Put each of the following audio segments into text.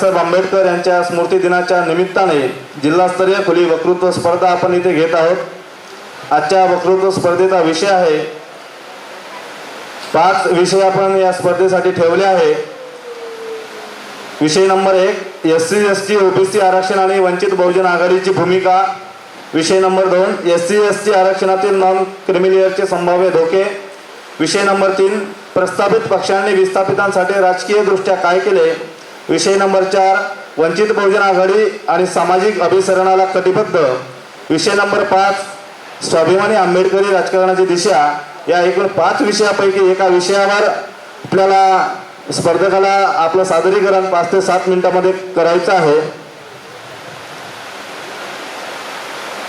साहेब आंबेडकर यांच्या स्मृती दिनाच्या निमित्ताने जिल्हास्तरीय खुली वक्तृत्व स्पर्धा आपण इथे घेत आहोत। आजच्या वक्तृत्व स्पर्धेचा विषय आहे, 5 विषय आपण या स्पर्धेसाठी ठेवले आहे। विषय नंबर 1 SC ST OBC आरक्षण आणि वंचित बहुजन आघाडीची भूमिका। विषय नंबर 2 SC ST आरक्षणातील नॉन क्रिमिलियरचे संभाव्य धोके। विषय नंबर 3 प्रस्थापित पक्षांनी विस्थापितांसाठी राजकीय दृष्ट्या काय केले। विषय नंबर 4 वंचित बहुजन आघाडी आणि सामाजिक अभिसरणाला कटिबद्ध। विषय नंबर 5 स्वाभिमानी आंबेडकरी राजकारणाची दिशा। या एकूण 5 विषयापैकी एका विषयावर आपल्याला स्पर्धकाला आपलं सादरीकरण 5 ते 7 मिनिटांमध्ये करायचं आहे।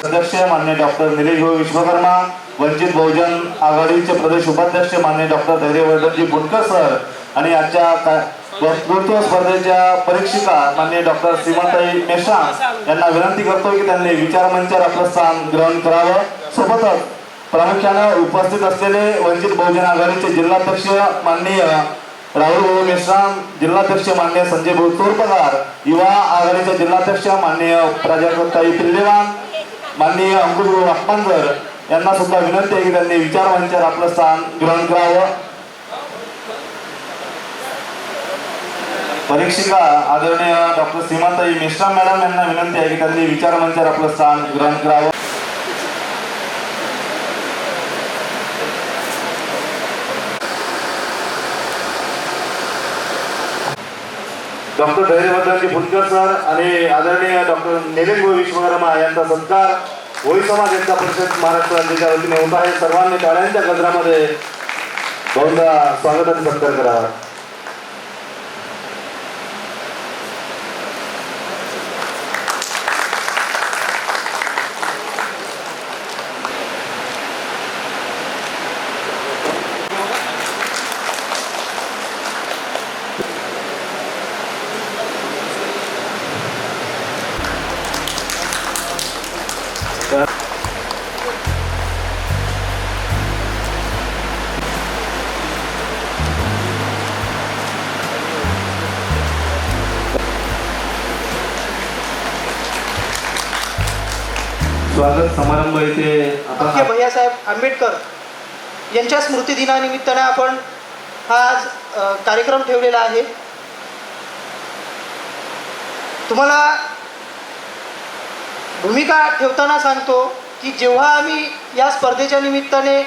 सदस्य माननीय डॉक्टर निलेश भाऊ विश्वकर्मा, वंचित बहुजन आघाडीचे प्रदेश उपाध्यक्ष माननीय डॉक्टर धैर्यवर्धनजी बुनकर सर आणि आजच्या वक्तृत्व स्पर्धेच्या परीक्षिका माननीय डॉक्टर सीमाताई मेश्राम यांना विनंती करतो की त्यांनी विचारमंचावर आपलं स्थान ग्रहण करावं। सोबतच प्रामुख्याने उपस्थित असलेले वंचित बहुजन आघाडीचे जिल्हाध्यक्ष माननीय राहुल भाऊ मेश्राम, जिल्हाध्यक्ष माननीय संजय भाऊ तोरपगार, युवा आघाडीचे जिल्हाध्यक्ष माननीय प्राजक्ताई पिल्लेवान, माननीय अंकुश भाऊ अप्पांजर यांना सुद्धा विनंती आहे की त्यांनी विचारमंचावर आपलं स्थान ग्रहण करावं। परीक्षिका आदरणीय डॉक्टर सीमाताई मेश्राम मॅडम यांना विनंती आहे की त्यांनी विचारमंचावर आपलं स्थान ग्रहण करावं। डॉक्टर धैर्यवर्धनजी बुनकर सर आणि आदरणीय डॉक्टर निलेश भाऊ विश्वकर्मा यांचा सत्कार होळी समाज एकता परिषद महाराष्ट्र राज्याच्या वतीने होत आहे। सर्वांनी टाळ्यांच्या गजरामध्ये बहुधा स्वागताचा सत्कार करावा। स्वागत समारंभ इथे आपण भैयासाहेब आंबेडकर यांच्या स्मृती दिनानिमित्ताने आपण हा आज कार्यक्रम ठेवलेला आहे। तुम्हाला भूमिका ठेवताना सांगतो की जेव्हा आम्ही या स्पर्धेच्या निमित्ताने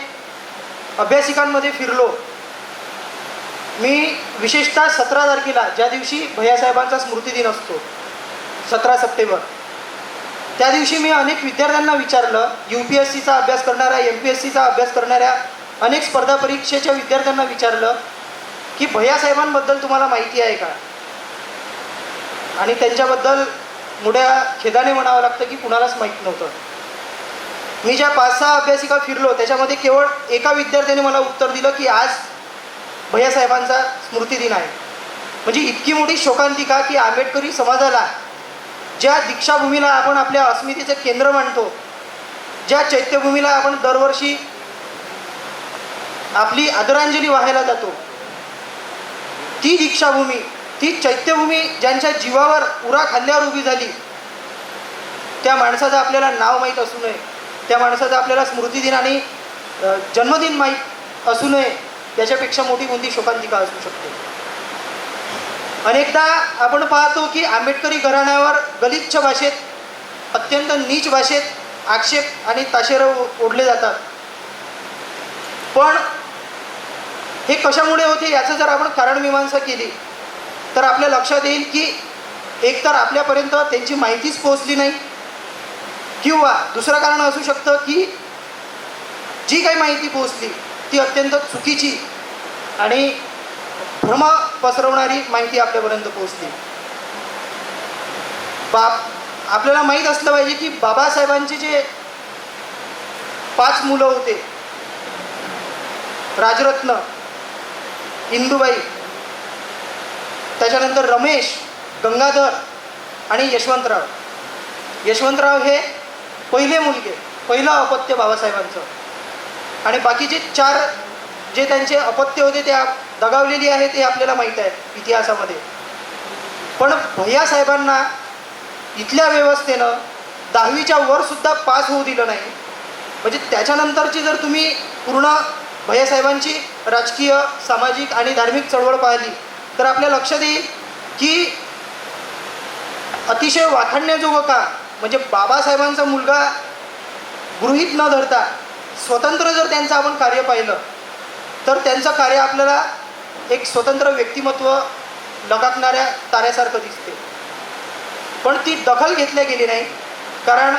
अभ्यासिकांमध्ये फिरलो, मी विशेषतः 17 तारखेला ज्या दिवशी भैयासाहेबांचा स्मृती दिन असतो 17 सप्टेंबर, त्या दिवशी मी अनेक विद्यार्थ्यांना विचारलं, UPSCचा अभ्यास करणाऱ्या MPSCचा अभ्यास करणाऱ्या अनेक स्पर्धा परीक्षेच्या विद्यार्थ्यांना विचारलं की भैयासाहेबांबद्दल तुम्हाला माहिती आहे का। आणि त्यांच्याबद्दल मोठ्या खेदाने म्हणावं लागतं की कुणालाच माहीत नव्हतं। मी ज्या 5-6 अभ्यासिका फिरलो त्याच्यामध्ये केवळ एका विद्यार्थ्याने मला उत्तर दिलं की आज भैयासाहेबांचा स्मृती दिन आहे। म्हणजे इतकी मोठी शोकांतिका की आंबेडकरी समाजाला, ज्या दीक्षाभूमीला आपण आपल्या अस्मितेचं केंद्र मानतो, ज्या चैत्यभूमीला आपण दरवर्षी आपली आदरांजली वाहायला जातो, ती दीक्षाभूमी, ती चैत्यभूमी ज्यांच्या जीवावर उरा खांद्यावर उभी झाली, त्या माणसाचं आपल्याला नाव माहीत असू नये, त्या माणसाचा आपल्याला स्मृतिदिन आणि जन्मदिन माहीत असू नये, त्याच्यापेक्षा मोठी कोणती शोकांतिका असू शकते। अनेकदा आपण पाहतो की आंबेडकरी घराण्यावर गलिच्छ भाषेत, अत्यंत नीच भाषेत आक्षेप आणि ताशेरे ओढले जातात। पण हे कशामुळे होते याचं जर आपण कारणमीमांसा केली तर आपल्या लक्षात येईल की एकतर आपल्यापर्यंत त्यांची माहितीच पोहोचली नाही, किंवा दुसरं कारण असू शकतं की जी काही माहिती पोहोचली ती अत्यंत चुकीची आणि भ्रम पसरवणारी माहिती आपल्यापर्यंत पोहोचली। आपल्याला माहीत असलं पाहिजे की बाबासाहेबांचे जे 5 मुलं होते, राजरत्न, इंदुबाई, त्याच्यानंतर रमेश, गंगाधर आणि यशवंतराव। यशवंतराव हे पहिले मुलगे, पहिलं अपत्य बाबासाहेबांचं, आणि बाकीचे 4 जे त्यांचे अपत्य होते ते दगावलेली आहेत हे आपल्याला माहीत आहे इतिहासामध्ये। पण भैयासाहेबांना इथल्या व्यवस्थेनं 10वीच्या वरसुद्धा पास होऊ दिलं नाही. म्हणजे त्याच्यानंतरची जर तुम्ही पूर्ण भैयासाहेबांची राजकीय, सामाजिक आणि धार्मिक चळवळ पाहिली तर आपल्या लक्षात येईल की अतिशय वाखाणण्याजोगं का म्हणजे बाबासाहेबांचा मुलगा गृहीत न धरता स्वतंत्र जर त्यांचं आपण कार्य पाहिलं तर त्यांचं कार्य आपल्याला एक स्वतंत्र व्यक्तिमत्व लगाटणाऱ्या ताऱ्यासारखं दिसते. पण ती दखल घेतल्या गेली नाही. कारण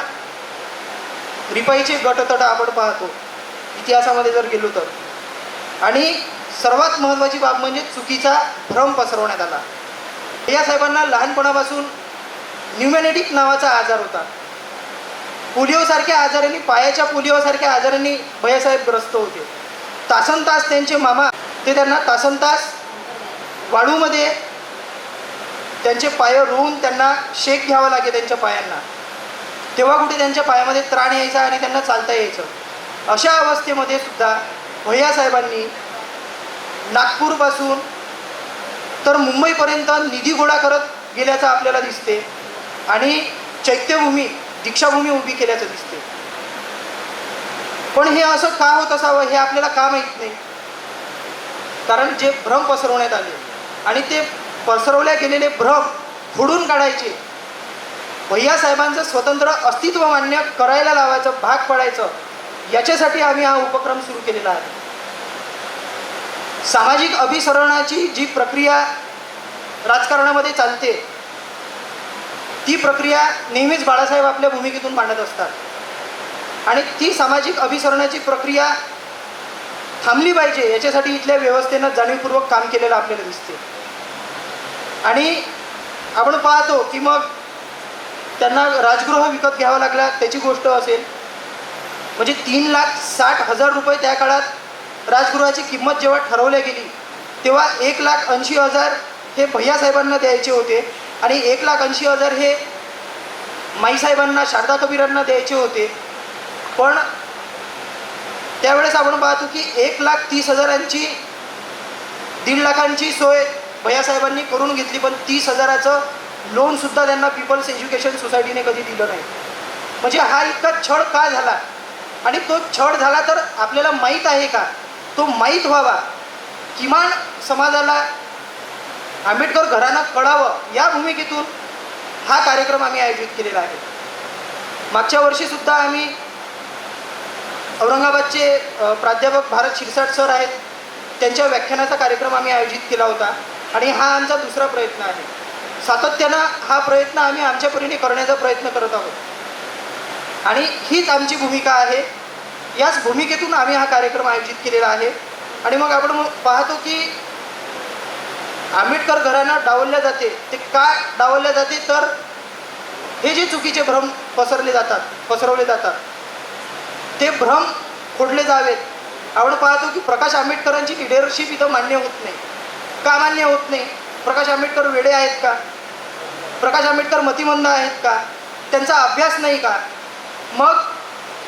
रिपाईचे गटतट आपण पाहतो इतिहासामध्ये जर गेलो तर. आणि सर्वात महत्त्वाची बाब म्हणजे चुकीचा भ्रम पसरवण्यात आला. भैयासाहेबांना लहानपणापासून न्यूमॅनेटिक नावाचा आजार होता. पोलिओसारख्या आजारांनी, पायाच्या पोलिओसारख्या आजारांनी भैयासाहेब ग्रस्त होते. तासनतास त्यांचे मामा ते त्यांना तासनतास वाळूमध्ये त्यांचे पाय रोवून त्यांना शेक घ्यावा लागे त्यांच्या पायांना. तेव्हा कुठे त्यांच्या पायामध्ये त्राण यायचा आणि त्यांना चालता यायचं. अशा अवस्थेमध्ये सुद्धा भैयासाहेबांनी नागपूरपासून तर मुंबईपर्यंत निधी गोळा करत गेल्याचं आपल्याला दिसते आणि चैत्यभूमी, दीक्षाभूमी उभी केल्याचं दिसते. पण हे असं का होत असावं हे आपल्याला का माहीत नाही. कारण जे भ्रम पसरवण्यात आले आणि ते पसरवल्या गेलेले भ्रम फोडून काढायचे, भैयासाहेबांचं स्वतंत्र अस्तित्व मान्य करायला लावायचं, भाग पडायचं, याच्यासाठी आम्ही हा उपक्रम सुरू केलेला आहे. सामाजिक अभिसरणाची जी प्रक्रिया राजकारणामध्ये चालते ती प्रक्रिया नेहमीच बाळासाहेब आपल्या भूमिकेतून मांडत असतात. आणि ती सामाजिक अभिसरणाची प्रक्रिया थांबली पाहिजे याच्यासाठी इथल्या व्यवस्थेनं जाणीवपूर्वक काम केलेलं आपल्याला दिसते. आणि आपण पाहतो की मग त्यांना राजगृह विकत घ्यावा लागला त्याची गोष्ट असेल. म्हणजे 3,60,000 रुपये त्या काळात राजगृहाची किंमत जेव्हा ठरवल्या गेली तेव्हा 1,80,000 हे भैयासाहेबांना द्यायचे होते आणि 1,80,000 हे माईसाहेबांना, शारदा कबीरांना द्यायचे होते. पण त्यावेळेस आपण पाहतो की 1,30,000ची 1.5 लाखांची सोय भैयासाहेबांनी करून घेतली. पण 30,000चं लोनसुद्धा त्यांना पीपल्स एज्युकेशन सोसायटीने कधी दिलं नाही. म्हणजे हा इतका छळ का झाला आणि तो छळ झाला तर आपल्याला माहीत आहे का, तो माहीत व्हावा, किमान समाजाला आंबेडकर घराणं कळावं या भूमिकेतून हा कार्यक्रम आम्ही आयोजित केलेला आहे. मागच्या वर्षीसुद्धा आम्ही औरंगाबादचे प्राध्यापक भारत शिरसाट सर आहेत, त्यांच्या व्याख्यानाचा कार्यक्रम आम्ही आयोजित केला होता आणि हा आमचा दुसरा प्रयत्न आहे. सातत्यानं हा प्रयत्न आम्ही आमच्या परीने करण्याचा प्रयत्न करत आहोत आणि हीच आमची भूमिका आहे. याच भूमिकेतून आम्ही हा कार्यक्रम आयोजित केलेला आहे. आणि मग आपण पाहतो की आंबेडकर घराणं डावलल्या जाते. ते का डावलल्या जाते तर हे जे चुकीचे भ्रम पसरवले जातात ते भ्रम फोडले जावेत. आपण पाहतो की प्रकाश आंबेडकरांची लिडरशिप इथं मान्य होत नाही. का मान्य होत नाही? प्रकाश आंबेडकर वेडे आहेत का? प्रकाश आंबेडकर मतिमंद आहेत का? त्यांचा अभ्यास नाही का? मग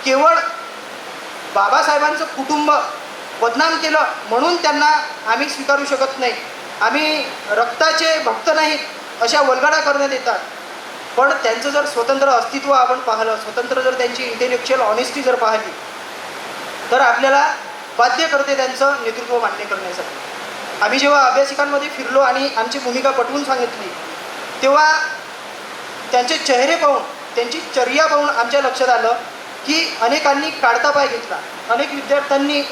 केवळ बाबासाहेबांचं कुटुंब बदनाम केलं म्हणून त्यांना आम्ही स्वीकारू शकत नाही, आम्ही रक्ताचे भक्त नाहीत अशा वल्गडा करण्यात येतात. पण त्यांचं जर स्वतंत्र अस्तित्व आपण पाहिलं, स्वतंत्र जर त्यांची इंटेलेक्च्युअल ऑनेस्टी जर पाहिली तर आपल्याला बाध्य करते त्यांचं नेतृत्व मान्य करण्यासाठी. आम्ही जेव्हा अभ्यासिकांमध्ये फिरलो आणि आमची भूमिका पटवून सांगितली तेव्हा त्यांचे चेहरे पाहून, त्यांची चर्या पाहून आमच्या लक्षात आलं की अनेकांनी काढता पाय घेतला, अनेक विद्यार्थ्यांनी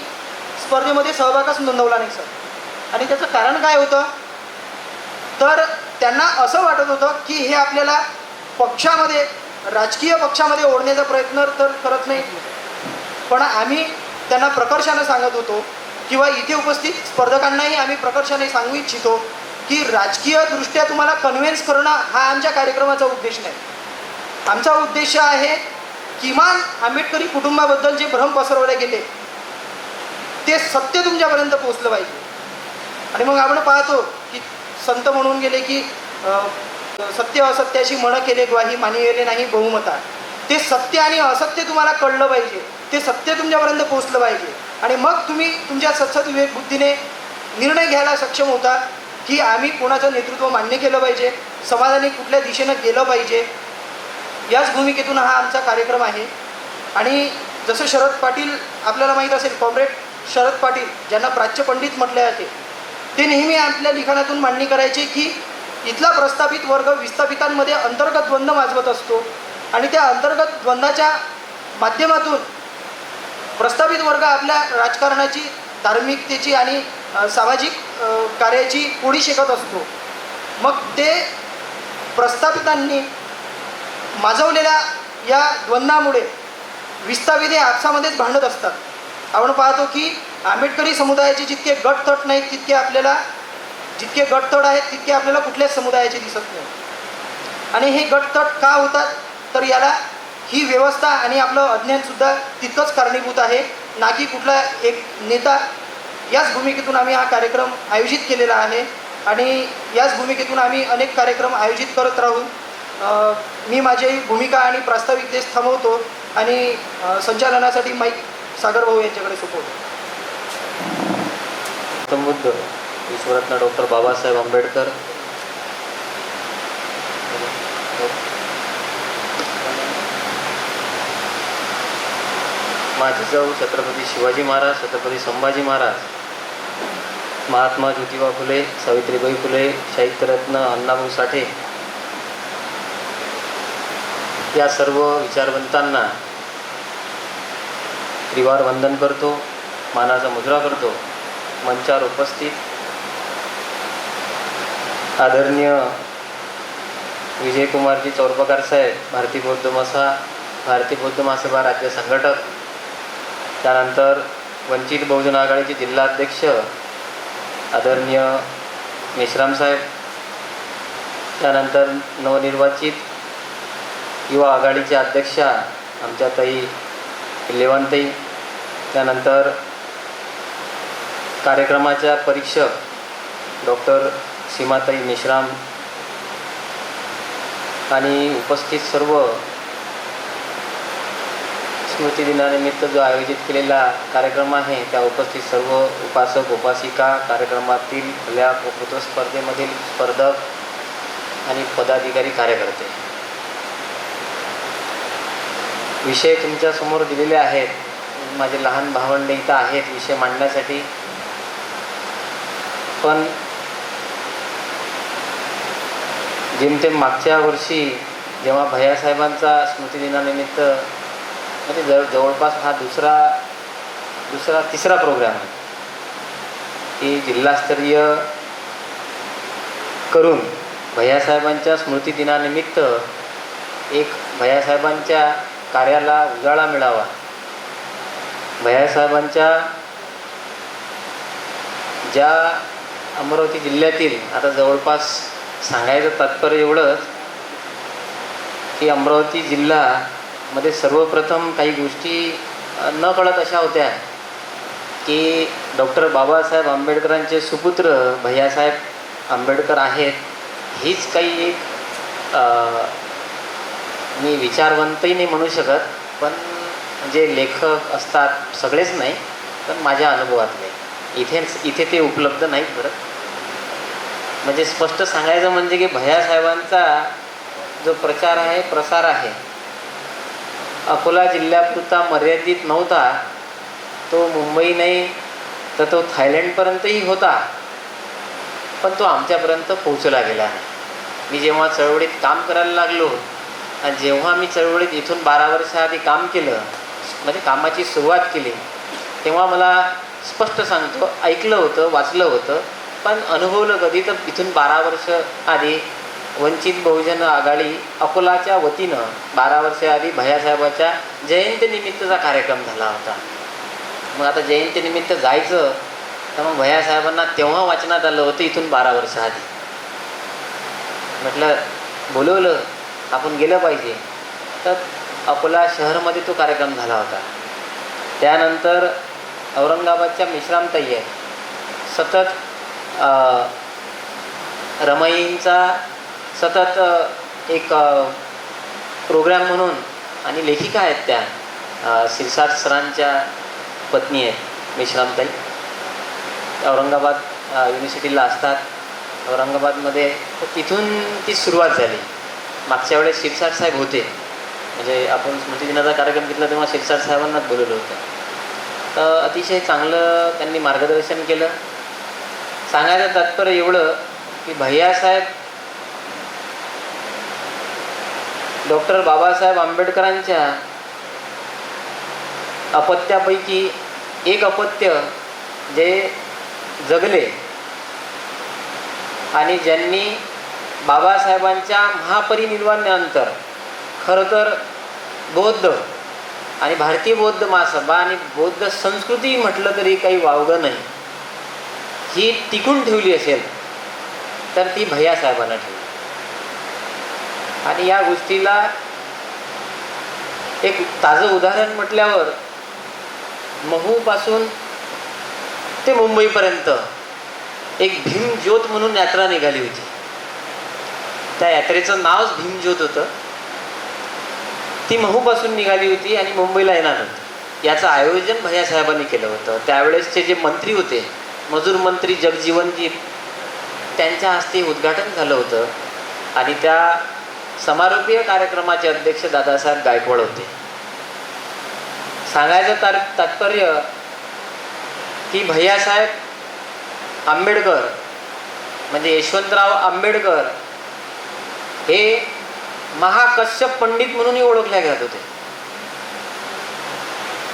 स्पर्धेमध्ये सहभागच नोंदवला नाही सर. आणि त्याचं कारण काय होतं तर त्यांना असं वाटत होतं की हे आपल्याला पक्षामध्ये, राजकीय पक्षामध्ये ओढण्याचा प्रयत्न तर करत नाही. पण आम्ही त्यांना प्रकर्षानं सांगत होतो किंवा इथे उपस्थित स्पर्धकांनाही आम्ही प्रकर्षाने सांगू इच्छितो की राजकीयदृष्ट्या तुम्हाला कन्व्हिन्स करणं हा आमच्या कार्यक्रमाचा उद्देश नाही. आमचा उद्देश आहे किमान आंबेडकरी कुटुंबाबद्दल जे भ्रम पसरवले गेले ते सत्य तुमच्यापर्यंत पोहोचलं पाहिजे. आणि मग आपण पाहतो की संत म्हणून गेले की सत्य असत्याची म्हण केले ग्वाही, मानिवेले नाही बहुमता. ते सत्य आणि असत्य तुम्हाला कळलं पाहिजे, ते सत्य तुमच्यापर्यंत पोहोचलं पाहिजे आणि मग तुम्ही तुमच्या सत्सद विवेक बुद्धीने निर्णय घ्यायला सक्षम होता की आम्ही कोणाचं नेतृत्व मान्य केलं पाहिजे, समाजाने कुठल्या दिशेनं गेलं पाहिजे, याच भूमिकेतून हा आमचा कार्यक्रम आहे. आणि जसं शरद पाटील आपल्याला माहीत असेल, कॉम्रेड शरद पाटील ज्यांना प्राच्य पंडित म्हटले जाते, ते नेहमी आपल्या लिखाणातून मांडणी करायचे की इथला प्रस्थापित वर्ग विस्थापितांमध्ये अंतर्गत द्वंद्व माजवत असतो आणि त्या अंतर्गत द्वंद्वाच्या माध्यमातून प्रस्थापित वर्ग आपल्या राजकारणाची, धार्मिकतेची आणि सामाजिक कार्याची कोडी शेकत असतो. मग ते प्रस्थापितांनी माजवलेल्या या द्वंद्वामुळे विस्थापित हे आपसामध्येच भांडत असतात. आपण पाहतो की आंबेडकरी समुदायाचे जितके गटतट नाहीत तितके आपल्याला, जितके गटतट आहेत तितके आपल्याला कुठल्याच समुदायाचे दिसत नाही. आणि हे गटतट का होतात, तर याला ही व्यवस्था आणि आपलं अज्ञानसुद्धा तितकंच कारणीभूत आहे, ना की कुठला एक नेता. याच भूमिकेतून आम्ही हा कार्यक्रम आयोजित केलेला आहे आणि याच भूमिकेतून आम्ही अनेक कार्यक्रम आयोजित करत राहू. मी माझी भूमिका आणि प्रास्ताविकतेस थांबवतो आणि संचालनासाठी माईक सागर भाऊ यांच्याकडे सोपवतो. गौतम बुद्ध, विश्वरत्न डॉक्टर बाबासाहेब आंबेडकर, माझे जाऊ छत्रपती शिवाजी महाराज, छत्रपती संभाजी महाराज, महात्मा ज्योतिबा फुले, सावित्रीबाई फुले, साहित्यरत्न अण्णाभाऊ साठे या सर्व विचारवंतांना त्रिवार वंदन करतो, मानाचा मुजरा करतो. मंचावर उपस्थित आदरणीय विजयकुमारजी चौरपकार साहेब, भारतीय बौद्ध महासभा राज्य संघटक, त्यानंतर वंचित बहुजन आघाडीचे जिल्हाध्यक्ष आदरणीय मेश्राम साहेब, त्यानंतर नवनिर्वाचित युवा आघाडीचे अध्यक्षा आमच्या ताई लेवानताई, त्यानंतर कार्यक्रमाच्या परीक्षक डॉक्टर सीमाताई मेश्राम आणि उपस्थित सर्व स्मृती दिनानिमित्त जो आयोजित केलेला कार्यक्रम आहे त्या उपस्थित सर्व उपासक उपासिका, कार्यक्रमातील खुल्या वक्तृत्व स्पर्धेमधील स्पर्धक आणि पदाधिकारी, कार्यकर्ते. विषय तुमच्यासमोर दिलेले आहेत. माझे लहान भावंडे इथं आहेत विषय मांडण्यासाठी, पण जेमतेम मागच्या वर्षी जेव्हा भैयासाहेबांचा स्मृतिदिनानिमित्त म्हणजे जवळपास हा तिसरा प्रोग्राम आहे की जिल्हास्तरीय करून भैयासाहेबांच्या स्मृतिदिनानिमित्त एक भैयासाहेबांच्या कार्याला उजाळा मिळावा, भैयासाहेबांच्या ज्या अमरावती जिल्ह्यातील, आता जवळपास सांगायचं तात्पर्य एवढंच की अमरावती जिल्ह्यामध्ये सर्वप्रथम काही गोष्टी न कळत अशा होत्या की डॉक्टर बाबासाहेब आंबेडकरांचे सुपुत्र भैयासाहेब आंबेडकर आहेत. हीच काही एक मी विचारवंतही नाही म्हणू शकत, पण जे लेखक असतात सगळेच नाही, पण माझ्या अनुभवातले इथे ते उपलब्ध नाहीत. बरं, म्हणजे स्पष्ट सांगायचं म्हणजे की भैयासाहेबांचा जो प्रचार आहे, प्रसार आहे, अकोला जिल्ह्यापुरता मर्यादित नव्हता. तो मुंबई नाही तर तो थायलंडपर्यंतही होता, पण तो आमच्यापर्यंत पोहोचला गेला आहे. मी जेव्हा चळवळीत काम करायला लागलो आणि जेव्हा मी चळवळीत इथून 12 वर्षाआधी काम केलं, म्हणजे कामाची सुरुवात केली, तेव्हा मला स्पष्ट सांगतो, ऐकलं होतं, वाचलं होतं, पण अनुभवलं कधी तर इथून 12 वर्ष आधी वंचित बहुजन आघाडी अकोलाच्या वतीनं 12 वर्षाआधी भैयासाहेबाच्या जयंतीनिमित्तचा कार्यक्रम झाला होता. मग आता जयंतीनिमित्त जायचं तर मग भैयासाहेबांना तेव्हा वाचनात आलं होतं इथून 12 वर्ष आधी. म्हटलं बोलवलं, आपण गेलं पाहिजे. तर अकोला शहरामध्ये तो कार्यक्रम झाला होता. त्यानंतर औरंगाबादच्या मेश्रामताई आहे, सतत रमाईंचा सतत एक प्रोग्राम म्हणून, आणि लेखिका आहेत त्या, शिरसाट सरांच्या पत्नी आहेत मेश्रामताई, औरंगाबाद युनिव्हर्सिटीला असतात. औरंगाबादमध्ये. तर तिथून ती सुरुवात झाली. मागच्या वेळेस शिरसाट साहेब होते, म्हणजे आपण स्मृतिदिनाचा कार्यक्रम घेतला तेव्हा शिरसाट साहेबांनाच बोलवलं होतं. तर अतिशय चांगलं त्यांनी मार्गदर्शन केलं. सांगायचं तात्पर्य एवढं की भैयासाहेब डॉक्टर बाबासाहेब आंबेडकरांच्या अपत्यापैकी एक अपत्य जे जगले आणि ज्यांनी बाबासाहेबांच्या महापरिनिर्वाणानंतर खरं तर बौद्ध आणि भारतीय बौद्ध महासभा आणि बौद्ध संस्कृती म्हटलं तरी काही वावगं नाही, ही टिकून ठेवली असेल तर ती भैयासाहेबांना ठेवली. आणि या गोष्टीला एक ताजं उदाहरण म्हटल्यावर महूपासून ते मुंबईपर्यंत एक भीमज्योत म्हणून यात्रा निघाली होती. त्या यात्रेचं नावच भीमज्योत होतं. ती महूपासून निघाली होती आणि मुंबईला येणार होती. याचं आयोजन भैयासाहेबांनी केलं होतं. त्यावेळेसचे जे मंत्री होते, मजूर मंत्री जगजीवनजी, त्यांच्या हस्ते उद्घाटन झालं होतं. आणि त्या समारोपीय कार्यक्रमाचे अध्यक्ष दादासाहेब गायकवाड होते. सांगायचं तात्पर्य की भैयासाहेब आंबेडकर म्हणजे यशवंतराव आंबेडकर हे महाकश्यप पंडित म्हणूनही ओळखले जात होते.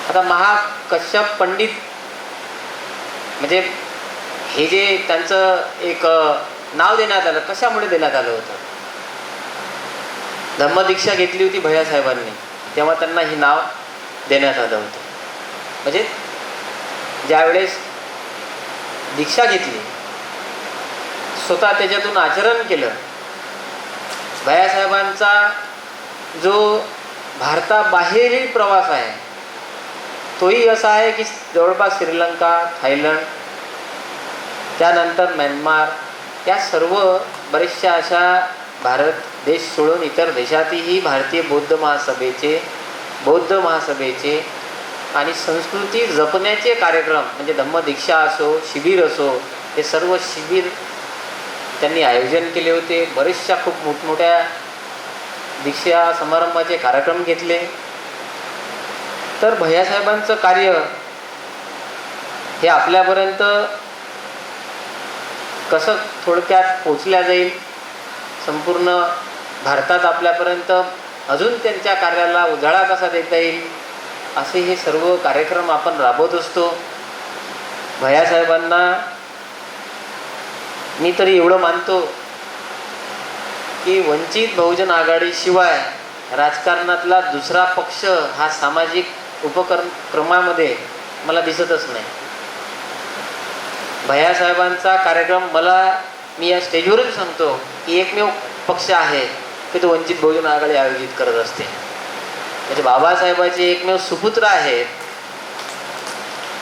आता महाकश्यप पंडित म्हणजे हे जे त्यांचं एक नाव देण्यात आलं, कशामुळे देण्यात आलं होतं? धम्मदीक्षा घेतली होती भैयासाहेबांनी, तेव्हा त्यांना हे नाव देण्यात आलं होतं. म्हणजे ज्यावेळेस दीक्षा घेतली, स्वतः त्याच्यातून आचरण केलं, भैयासाहेबांचा जो भारताबाहेरील प्रवास आहे तोही असा आहे की जवळपास श्रीलंका, थायलंड, त्यानंतर म्यानमार, या सर्व बऱ्याचशा अशा भारत देश सोडून इतर देशातही भारतीय बौद्ध महासभेचे आणि संस्कृती जपण्याचे कार्यक्रम म्हणजे धम्मदीक्षा असो, शिबिर असो, हे सर्व शिबिर त्यांनी आयोजन केले होते. बरेचशा खूप मोठमोठ्या दीक्षा समारंभाचे कार्यक्रम घेतले. तर भैयासाहेबांचं कार्य हे आपल्यापर्यंत कसं थोडक्यात पोचल्या जाईल, संपूर्ण भारतात आपल्यापर्यंत अजून त्यांच्या कार्याला उजाळा कसा देता येईल, असे हे सर्व कार्यक्रम आपण राबवत असतो. भैयासाहेबांना मी तरी एवढं मानतो की वंचित बहुजन आघाडीशिवाय राजकारणातला दुसरा पक्ष हा सामाजिक उपक्रमामध्ये मला दिसतच नाही. भैयासाहेबांचा कार्यक्रम मी या स्टेजवरच सांगतो की एकमेव पक्ष आहे की तो वंचित बहुजन आघाडी आयोजित करत असते. म्हणजे बाबासाहेबांचे एकमेव सुपुत्र आहेत.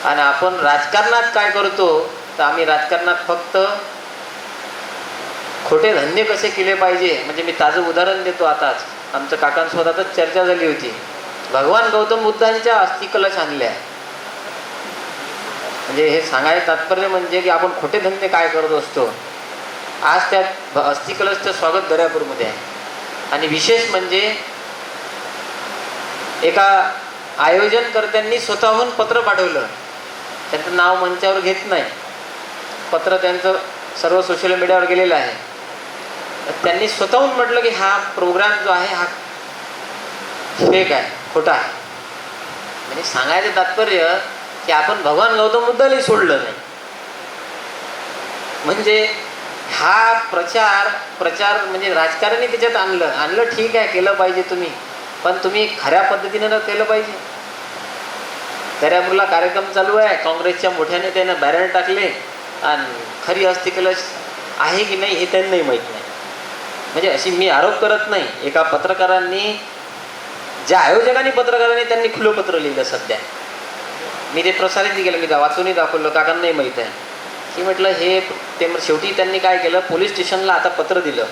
आणि आपण राजकारणात काय करतो तर आम्ही राजकारणात फक्त खोटे धंदे कसे केले पाहिजे. म्हणजे मी ताजं उदाहरण देतो. आताच आमच्या काकांसोबतच चर्चा झाली होती. भगवान गौतम बुद्धांच्या अस्थिकलश आणल्या. म्हणजे हे सांगायचं तात्पर्य म्हणजे की आपण खोटे धंदे काय करत असतो. आज त्यात अस्थिकलशचं स्वागत दर्यापूरमध्ये आहे. आणि विशेष म्हणजे एका आयोजनकर्त्यांनी स्वतःहून पत्र पाठवलं. त्यांचं नाव मंचावर घेत नाही. पत्र त्यांचं सर्व सोशल मीडियावर गेलेलं आहे. त्यांनी स्वतःहून म्हटलं की हा प्रोग्राम जो आहे हा फेक आहे, खोटा आहे. म्हणजे सांगायचं तात्पर्य की आपण भगवान गौतम बुद्धालाही सोडलं नाही. म्हणजे हा प्रचार म्हणजे राजकारणी त्याच्यात आणलं ठीक आहे, केलं पाहिजे तुम्ही, पण तुम्ही खऱ्या पद्धतीनं केलं पाहिजे. दर्यापूरला कार्यक्रम चालू आहे, काँग्रेसच्या मोठ्या नेत्यानं बॅनर टाकले आणि खरी अस्थिकलश आहे की नाही हे त्यांनाही माहीत नाही. म्हणजे अशी मी आरोप करत नाही. एका पत्रकारांनी, ज्या आयोजकांनी त्यांनी खुलं पत्र लिहिलं. सध्या मी ते प्रसारित केलं, मी वाचूनही दाखवलं, काकांनाही माहीत आहे की म्हटलं हे ते. शेवटी त्यांनी काय केलं, पोलीस स्टेशनला आता पत्र दिलं.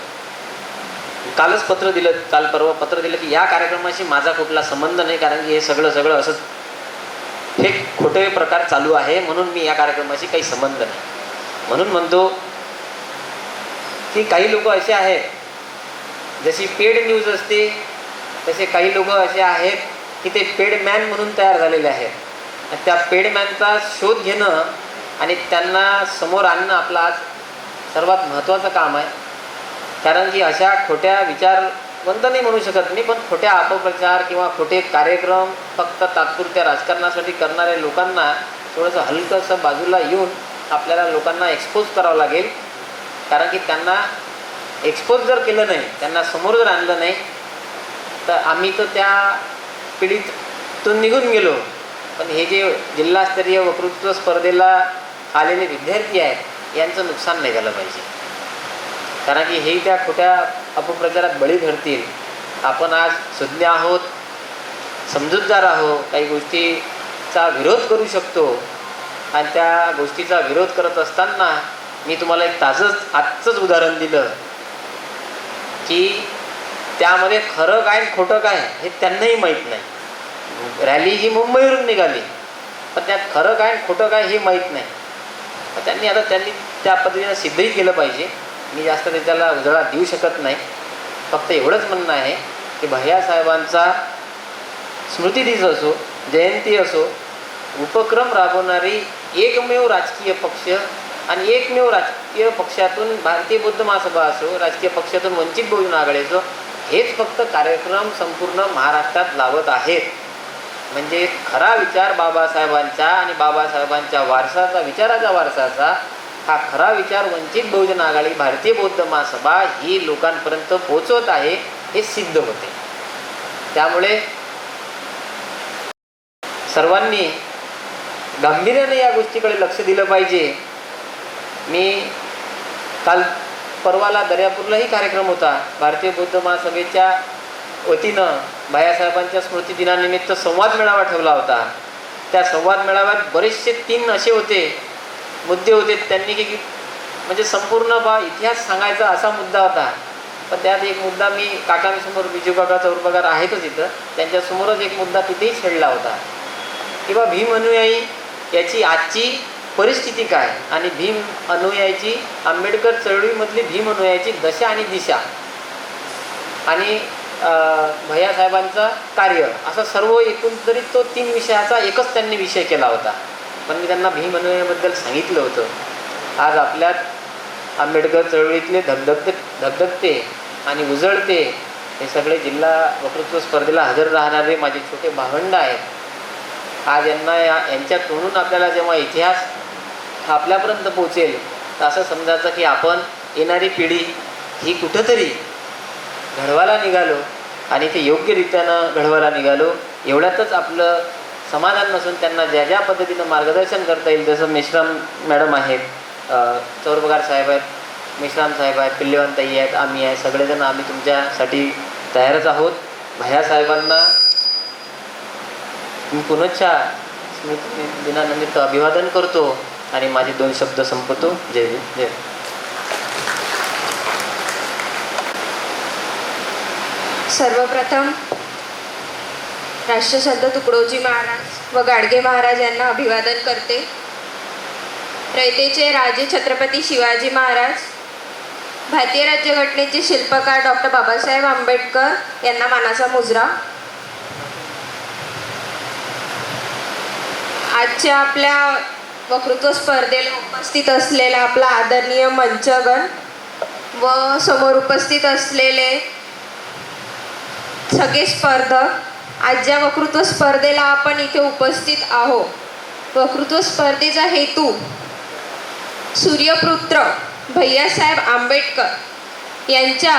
कालच पत्र दिलं, काल परवा पत्र दिलं की या कार्यक्रमाशी माझा कुठला संबंध नाही, कारण की हे सगळं असं फेक खोटे प्रकार चालू आहे, म्हणून मी या कार्यक्रमाशी काही संबंध नाही. म्हणून म्हणतो की काही लोक असे आहेत, जशी पेड न्यूज असते तसे काही लोक असे आहेत की ते पेड मॅन म्हणून तयार झालेले आहेत. आणि त्या पेड मॅनचा शोध घेणं आणि त्यांना समोर आणणं आपलं आज सर्वात महत्त्वाचं काम आहे. कारण की अशा खोट्या विचारवंत नाही म्हणू शकत मी, पण खोट्या अपप्रचार किंवा खोटे कार्यक्रम फक्त तात्पुरत्या राजकारणासाठी करणाऱ्या लोकांना थोडंसं हलकंसं बाजूला येऊन आपल्याला लोकांना एक्सपोज करावं लागेल. कारण की त्यांना एक्सपोज जर केलं नाही, त्यांना समोर जर आणलं नाही, तर आम्ही तर त्या पिढीतून निघून गेलो. पण हे जे जिल्हास्तरीय वक्तृत्व स्पर्धेला आलेले विद्यार्थी आहेत यांचं नुकसान नाही झालं पाहिजे. कारण की हे त्या खोट्या अपप्रचारात बळी ठरतील. आपण आज सुज्ञ आहोत, समजूतदार आहोत, काही गोष्टीचा विरोध करू शकतो. आणि त्या गोष्टीचा विरोध करत असताना मी तुम्हाला एक आजचंच उदाहरण दिलं की त्यामध्ये खरं काय खोटं काय हे त्यांनाही माहीत नाही. रॅली ही मुंबईवरून निघाली, पण त्यात खरं काय खोटं काय हे माहीत नाही. तर त्यांनी त्या पद्धतीनं सिद्धही केलं पाहिजे. मी जास्त त्याच्याला उजळा देऊ शकत नाही. फक्त एवढंच म्हणणं आहे की भैयासाहेबांचा स्मृतिदिन असो, जयंती असो, उपक्रम राबवणारी एकमेव राजकीय पक्ष आणि एकमेव राजकीय पक्षातून भारतीय बौद्ध महासभा असो, राजकीय पक्षातून वंचित बहुजन आघाडी असो, हेच फक्त कार्यक्रम संपूर्ण महाराष्ट्रात लावत आहेत. म्हणजे खरा विचार बाबासाहेबांचा आणि बाबासाहेबांच्या वारसाचा, विचाराचा वारसाचा हा खरा विचार वंचित बहुजन आघाडी, भारतीय बौद्ध महासभा ही लोकांपर्यंत पोहोचवत आहे हे सिद्ध होते. त्यामुळे सर्वांनी गांभीर्याने या गोष्टीकडे लक्ष दिलं पाहिजे. मी काल परवाला दर्यापूरलाही कार्यक्रम होता. भारतीय बौद्ध महासभेच्या वतीनं भैयासाहेबांच्या स्मृतिदिनानिमित्त संवाद मेळावा ठेवला होता. त्या संवाद मेळाव्यात बरेचसे 3 असे मुद्दे होते. त्यांनी की म्हणजे संपूर्ण इतिहास सांगायचा असा मुद्दा होता. पण त्यात एक मुद्दा मी काकांसमोर, बिजू काका चौरपगार आहेतच इथं, त्यांच्यासमोरच एक मुद्दा तिथेही छेडला होता की भीम अनुयायी याची आजची परिस्थिती काय आणि भीम अनुयायाची, आंबेडकर चळवळीमधली भीम अनुयायाची दशा आणि दिशा आणि भैयासाहेबांचं कार्य, असं सर्व एकूण तरी तो 3 विषयाचा एकच त्यांनी विषय केला होता. पण मी त्यांना भीम अनुयायाबद्दल सांगितलं होतं. आज आपल्यात आंबेडकर चळवळीतले धगधगते आणि उजळते हे सगळे जिल्हा वक्तृत्व स्पर्धेला हजर राहणारे माझे छोटे भावंड आहेत. आज यांच्या तोंडून आपल्याला जेव्हा इतिहास आपल्यापर्यंत पोचेल तर असं समजायचं की आपण येणारी पिढी ही कुठंतरी घडवायला निघालो आणि ते योग्यरित्यानं घडवायला निघालो. एवढ्यातच आपलं समाधान नसून त्यांना ज्या ज्या पद्धतीनं मार्गदर्शन करता येईल, जसं मेश्राम मॅडम आहेत, चौरपगार साहेब आहेत, मेश्राम साहेब आहेत, पिल्लेवानताई आहेत, आम्ही आहे, सगळेजण आम्ही तुमच्यासाठी तयारच आहोत. भैयासाहेबांना मी पुनश्च स्मृती दिनानिमित्त अभिवादन करतो आणि माझे 2 शब्द संपवतो. जय भीम, जय. सर्वप्रथम राष्ट्रसंत तुकडोजी महाराज व गाडगे महाराज यांना अभिवादन करते. रयतेचे राजे छत्रपती शिवाजी महाराज, भारतीय राज्यघटनेचे शिल्पकार डॉक्टर बाबासाहेब आंबेडकर यांना मानाचा मुजरा. आजच्या आपल्या वक्तृत्व स्पर्धेला उपस्थित असलेला आपला आदरणीय मंचगण व समोर उपस्थित असलेले सगळे स्पर्धक, आज ज्या वक्तृत्व स्पर्धेला आपण इथे उपस्थित आहोत, वक्तृत्व स्पर्धेचा हेतू सूर्यपुत्र भैयासाहेब आंबेडकर यांच्या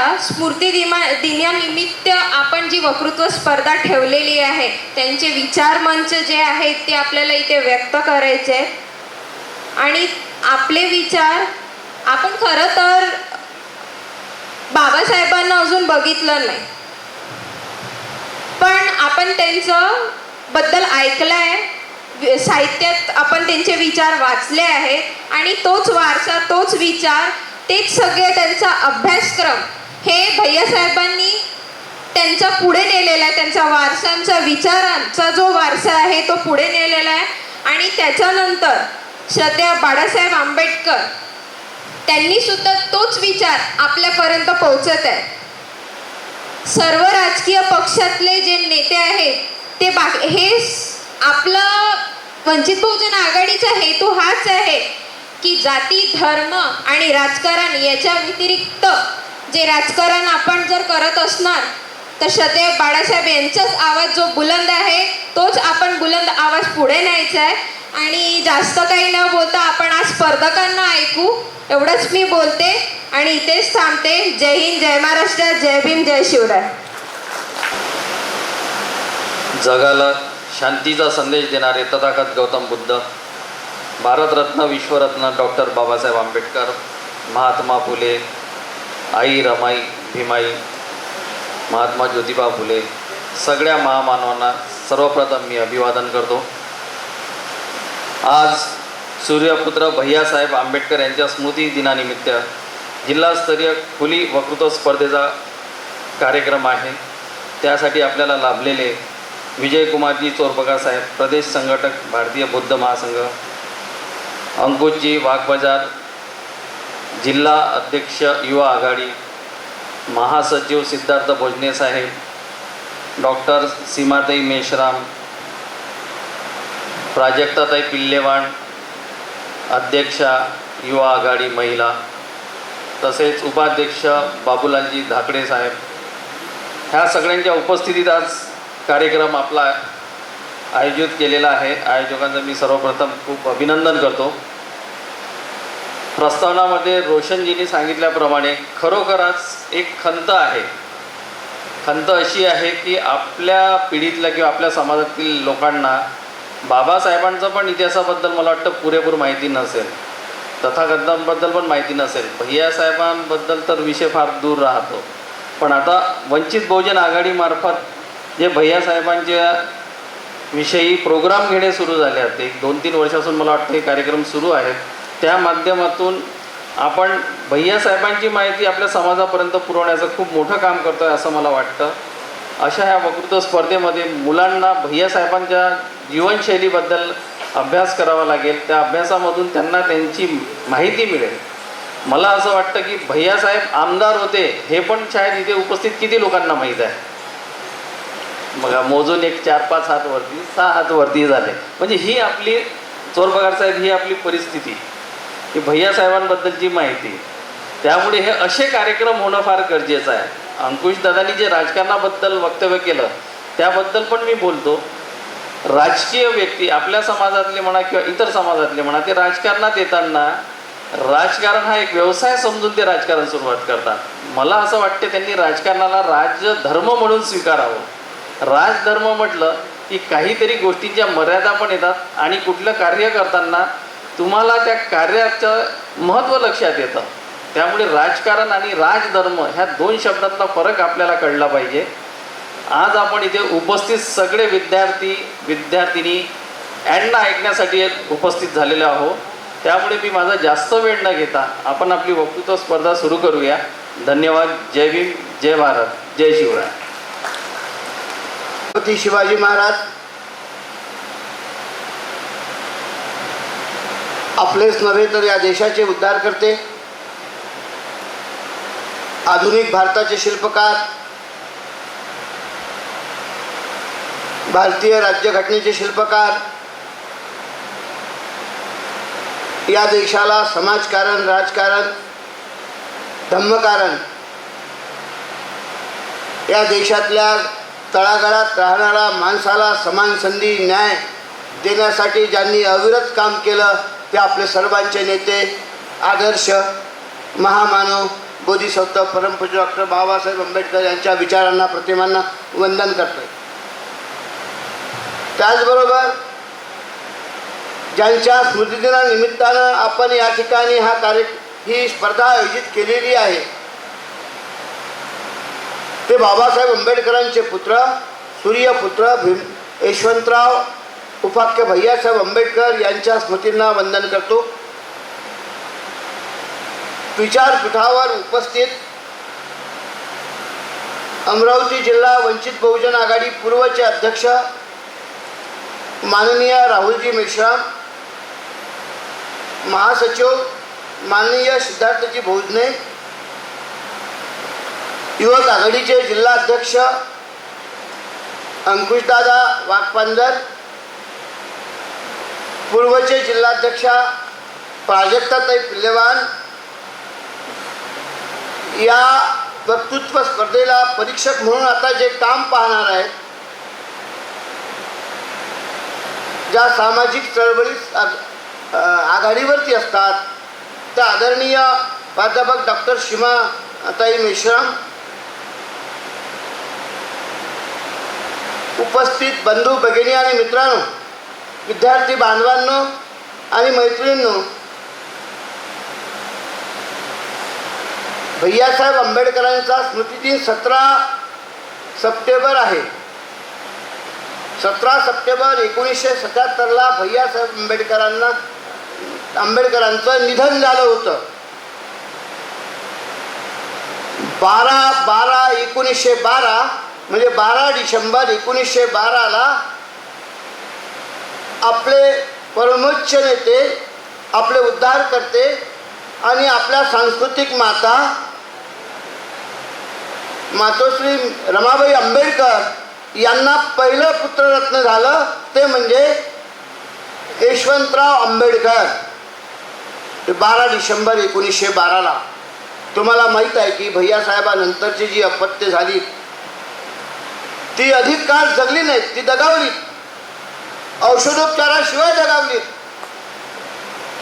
दिनानिमित्त आपण जी वक्तृत्व स्पर्धा ठेवलेली आहे, त्यांचे विचार मंच जे आहेत ते आपल्याला इथे व्यक्त करायचे आहेत. आणि आपले विचार आपण खरं तर बाबासाहेबांना अजून बघितलं नाही, पण आपण त्यांचं बद्दल ऐकलं आहे, साहित्यात आपण त्यांचे विचार वाचले आहेत आणि तोच वारसा, तोच विचार, तेच सगळे त्यांचा अभ्यासक्रम हे भैयासाहेबांनी त्यांचा पुढे नेलेला आहे. त्यांचा वारसांचा, विचारांचा जो वारसा आहे तो पुढे नेलेला आहे. आणि त्याच्यानंतर सध्या बाळासाहेब आंबेडकर त्यांनी सुद्धा तोच विचार आपल्यापर्यंत पोहोचत आहे. सर्व राजकीय पक्षातले जे नेते आहेत ते आपलं वंचित बहुजन आघाडीचा हेतू हाच आहे की जाती, धर्म आणि राजकारण याच्या व्यतिरिक्त जे राजकारण आपण जर करत असणार तर सदैव बाळासाहेब यांचाच आवाज जो बुलंद आहे तोच आपण बुलंद आवाज पुढे न्यायचा आहे. आणि जास्त काही न बोलता आपण आज स्पर्धकांना ऐकू, एवढंच मी बोलते आणि इथेच थांबते. जय हिंद, जय महाराष्ट्र, जय भीम, जय शिवराय. जगाला शांतीचा संदेश देणारे तथागत गौतम बुद्ध, भारतरत्न विश्वरत्न डॉक्टर बाबासाहेब आंबेडकर, महात्मा फुले, आई रमाई भीमाई, महात्मा ज्योतिबा फुले, सगळ्या महामानवांना सर्वप्रथम मी अभिवादन करतो. आज सूर्यपुत्र भैयासाहेब आंबेडकर यांच्या स्मृती दिनानिमित्त जिल्हास्तरीय खुली वक्तृत्व स्पर्धेचा कार्यक्रम आहे. त्यासाठी आपल्याला लाभलेले विजयकुमारजी चोरपगार साहेब, प्रदेश संघटक भारतीय बौद्ध महासंघ, अंकुशजी वाघबाजार, जिल्हा अध्यक्ष युवा आघाडी, महासचिव सिद्धार्थ भोजने साहेब, डॉक्टर सीमाताई मेश्राम, प्राजक्ताताई पिल्लेवाण, अध्यक्षा युवा आघाडी महिला, तसेच उपाध्यक्ष बाबूलालजी धाकडे साहेब, ह्या सगळ्यांच्या उपस्थितीत आज कार्यक्रम आपला आयोजित केलेला आहे. आयोजकांचं मी सर्वप्रथम खूप अभिनंदन करतो. प्रस्तावनामध्ये रोशनजींनी सांगितल्याप्रमाणे खरोखरच एक खंत आहे. खंत अशी आहे की आपल्या पिढीतल्या किंवा आपल्या समाजातील लोकांना बाबासाहेबांचं पण इतिहासाबद्दल मला वाटतं पुरेपूर माहिती नसेल, तथागतांबद्दल पण माहिती नसेल, भैयासाहेबांबद्दल तर विषय फार दूर राहतो. पण आता वंचित बहुजन आघाडीमार्फत जे भैयासाहेबांच्या विषयी प्रोग्राम घेणे सुरू झाले आहेत, एक 2-3 वर्षापासून मला वाटतं हे कार्यक्रम सुरू आहेत, त्या माध्यमातून आपण भैयासाहेबांची माहिती आपल्या समाजापर्यंत पुरवण्याचं खूप मोठं काम करतो आहे असं मला वाटतं. अशा ह्या वक्तृत्व स्पर्धेमध्ये मुलांना भैयासाहेबांच्या जीवनशैलीबद्दल अभ्यास करावा लागेल. त्या अभ्यासामधून त्यांना त्यांची माहिती मिळेल. मला असं वाटतं की भैयासाहेब आमदार होते हे पण शायद इथे उपस्थित किती लोकांना माहीत आहे? बघा, मोजून एक 4-5 हात वरती, 6 हात वरती झाले. म्हणजे ही आपली चोरपगार साहेब, ही आपली परिस्थिती, की भैयासाहेबांबद्दलची माहिती. त्यामुळे हे असे कार्यक्रम होणं फार गरजेचं आहे. अंकुशदादांनी जे राजकारणाबद्दल वक्तव्य केलं त्याबद्दल पण मी बोलतो. राजकीय व्यक्ती आपल्या समाजातले म्हणा किंवा इतर समाजातले म्हणा, ते राजकारणात येताना राजकारण हा एक व्यवसाय समजून ते राजकारण सुरुवात करतात. मला असं वाटते त्यांनी राजकारणाला राजधर्म म्हणून स्वीकारावं. राजधर्म म्हटलं की काहीतरी गोष्टींच्या मर्यादा पण येतात आणि कुठलं कार्य करताना तुम्हाला त्या कार्याचं महत्त्व लक्षात येतं. त्यामुळे राजकारण आणि राजधर्म ह्या 2 शब्दातला फरक आपल्याला कळला पाहिजे. आज आपण इथे उपस्थित सगळे विद्यार्थी विद्यार्थिनी यांना ऐकण्यासाठी उपस्थित झालेले आहोत. त्यामुळे मी माझा जास्त वेळ न घेता आपण आपली वक्तृत्व स्पर्धा सुरू करूया. धन्यवाद. जय भीम, जय भारत, जय शिवराय. छत्रपती शिवाजी महाराज आपलेच नव्हे तर या देशाचे उद्धार करते, आधुनिक भारताचे शिल्पकार, भारतीय राज्यघटनेचे शिल्पकार, या देशाला समाजकारण, राजकारण, धम्मकारण, या देशातल्या तळागाळात राहणाऱ्या माणसाला समान संधी, न्याय देण्यासाठी ज्यांनी अविरत काम केलं ते आपले सर्वांचे नेते, आदर्श, महामानव, बोधिसत्व परमपूज्य डॉक्टर बाबासाहेब आंबेडकर यांच्या विचारांना, प्रतिमांना वंदन करतो. त्याचबरोबर ज्यांच्या स्मृतिदिनानिमित्तानं आपण या ठिकाणी ही स्पर्धा आयोजित केलेली आहे, ते बाबासाहेब आंबेडकरांचे पुत्र, सूर्यपुत्र यशवंतराव उपाख्य भैयासाहेब आंबेडकर यांच्या स्मृतींना वंदन करतो. विचारपीठावर उपस्थित अमरावती जिल्हा वंचित बहुजन आघाडी पूर्वचे अध्यक्ष माननीय राहुलजी मेश्राम, महासचिव माननीय सिद्धार्थजी भोजने, युवक आघाडीचे जिल्हा अध्यक्ष अंकुशदादा वाघपांजर, पूर्वचे जिल्हाध्यक्षा प्राजक्ताताई पिल्लेवान, या वक्तृत्व स्पर्धेला परीक्षक म्हणून आता जे काम पाहणार आहेत, ज्या सामाजिक चळवळीत आघाडीवरती असतात, त्या आदरणीय प्राध्यापक डॉक्टर सीमाताई मेश्राम, उपस्थित बंधू भगिनी आणि मित्रांनो, विद्यार्थी बांधवांनो आणि मैत्रिणींनो, भैयासाहेब आंबेडकरांचा स्मृतिदिन 17 सप्टेंबर आहे. 17 सप्टेंबर 1977ला भैयासाहेब आंबेडकरांचं निधन झालं होतं. 12/12/1912 म्हणजे 12 डिसेंबर 1912ला आपले परमोच्च नेते, आपले उद्धारकर्ते आणि आपल्या सांस्कृतिक मातोश्री रमाबाई आंबेडकर यांना पहिलं पुत्ररत्न झालं, ते म्हणजे यशवंतराव आंबेडकर. 12 डिसेंबर 1912ला. तुम्हाला माहीत आहे की भैयासाहेबानंतरची जी अपत्य झाली ती अधिक काळ जगली नाहीत, ती दगावली, औषधोपचाराशिवाय दगावली.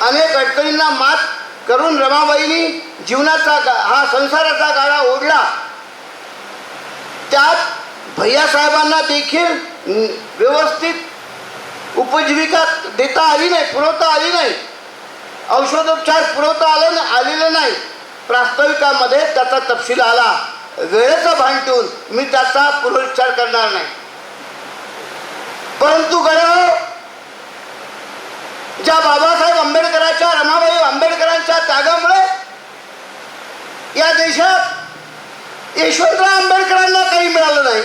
अनेक अडचणींना मात करून रमाबाईंनी हा संसाराचा गाडा ओढला. त्यात भैयासाहेबांना देखील व्यवस्थित उपजीविका देता आली नाही, पुरवता आली नाही, औषधोपचार पुरवता आलेले नाही. प्रास्ताविकामध्ये त्याचा तपशील आला. वेळेचं भान ठेवून मी त्याचा पुनरुच्चार करणार नाही. परंतु ज्या बाबासाहेब आंबेडकरांच्या, रमाबाई आंबेडकरांच्या त्यागामुळे या देशात यशवंतराव आंबेडकरांना काही मिळालं नाही.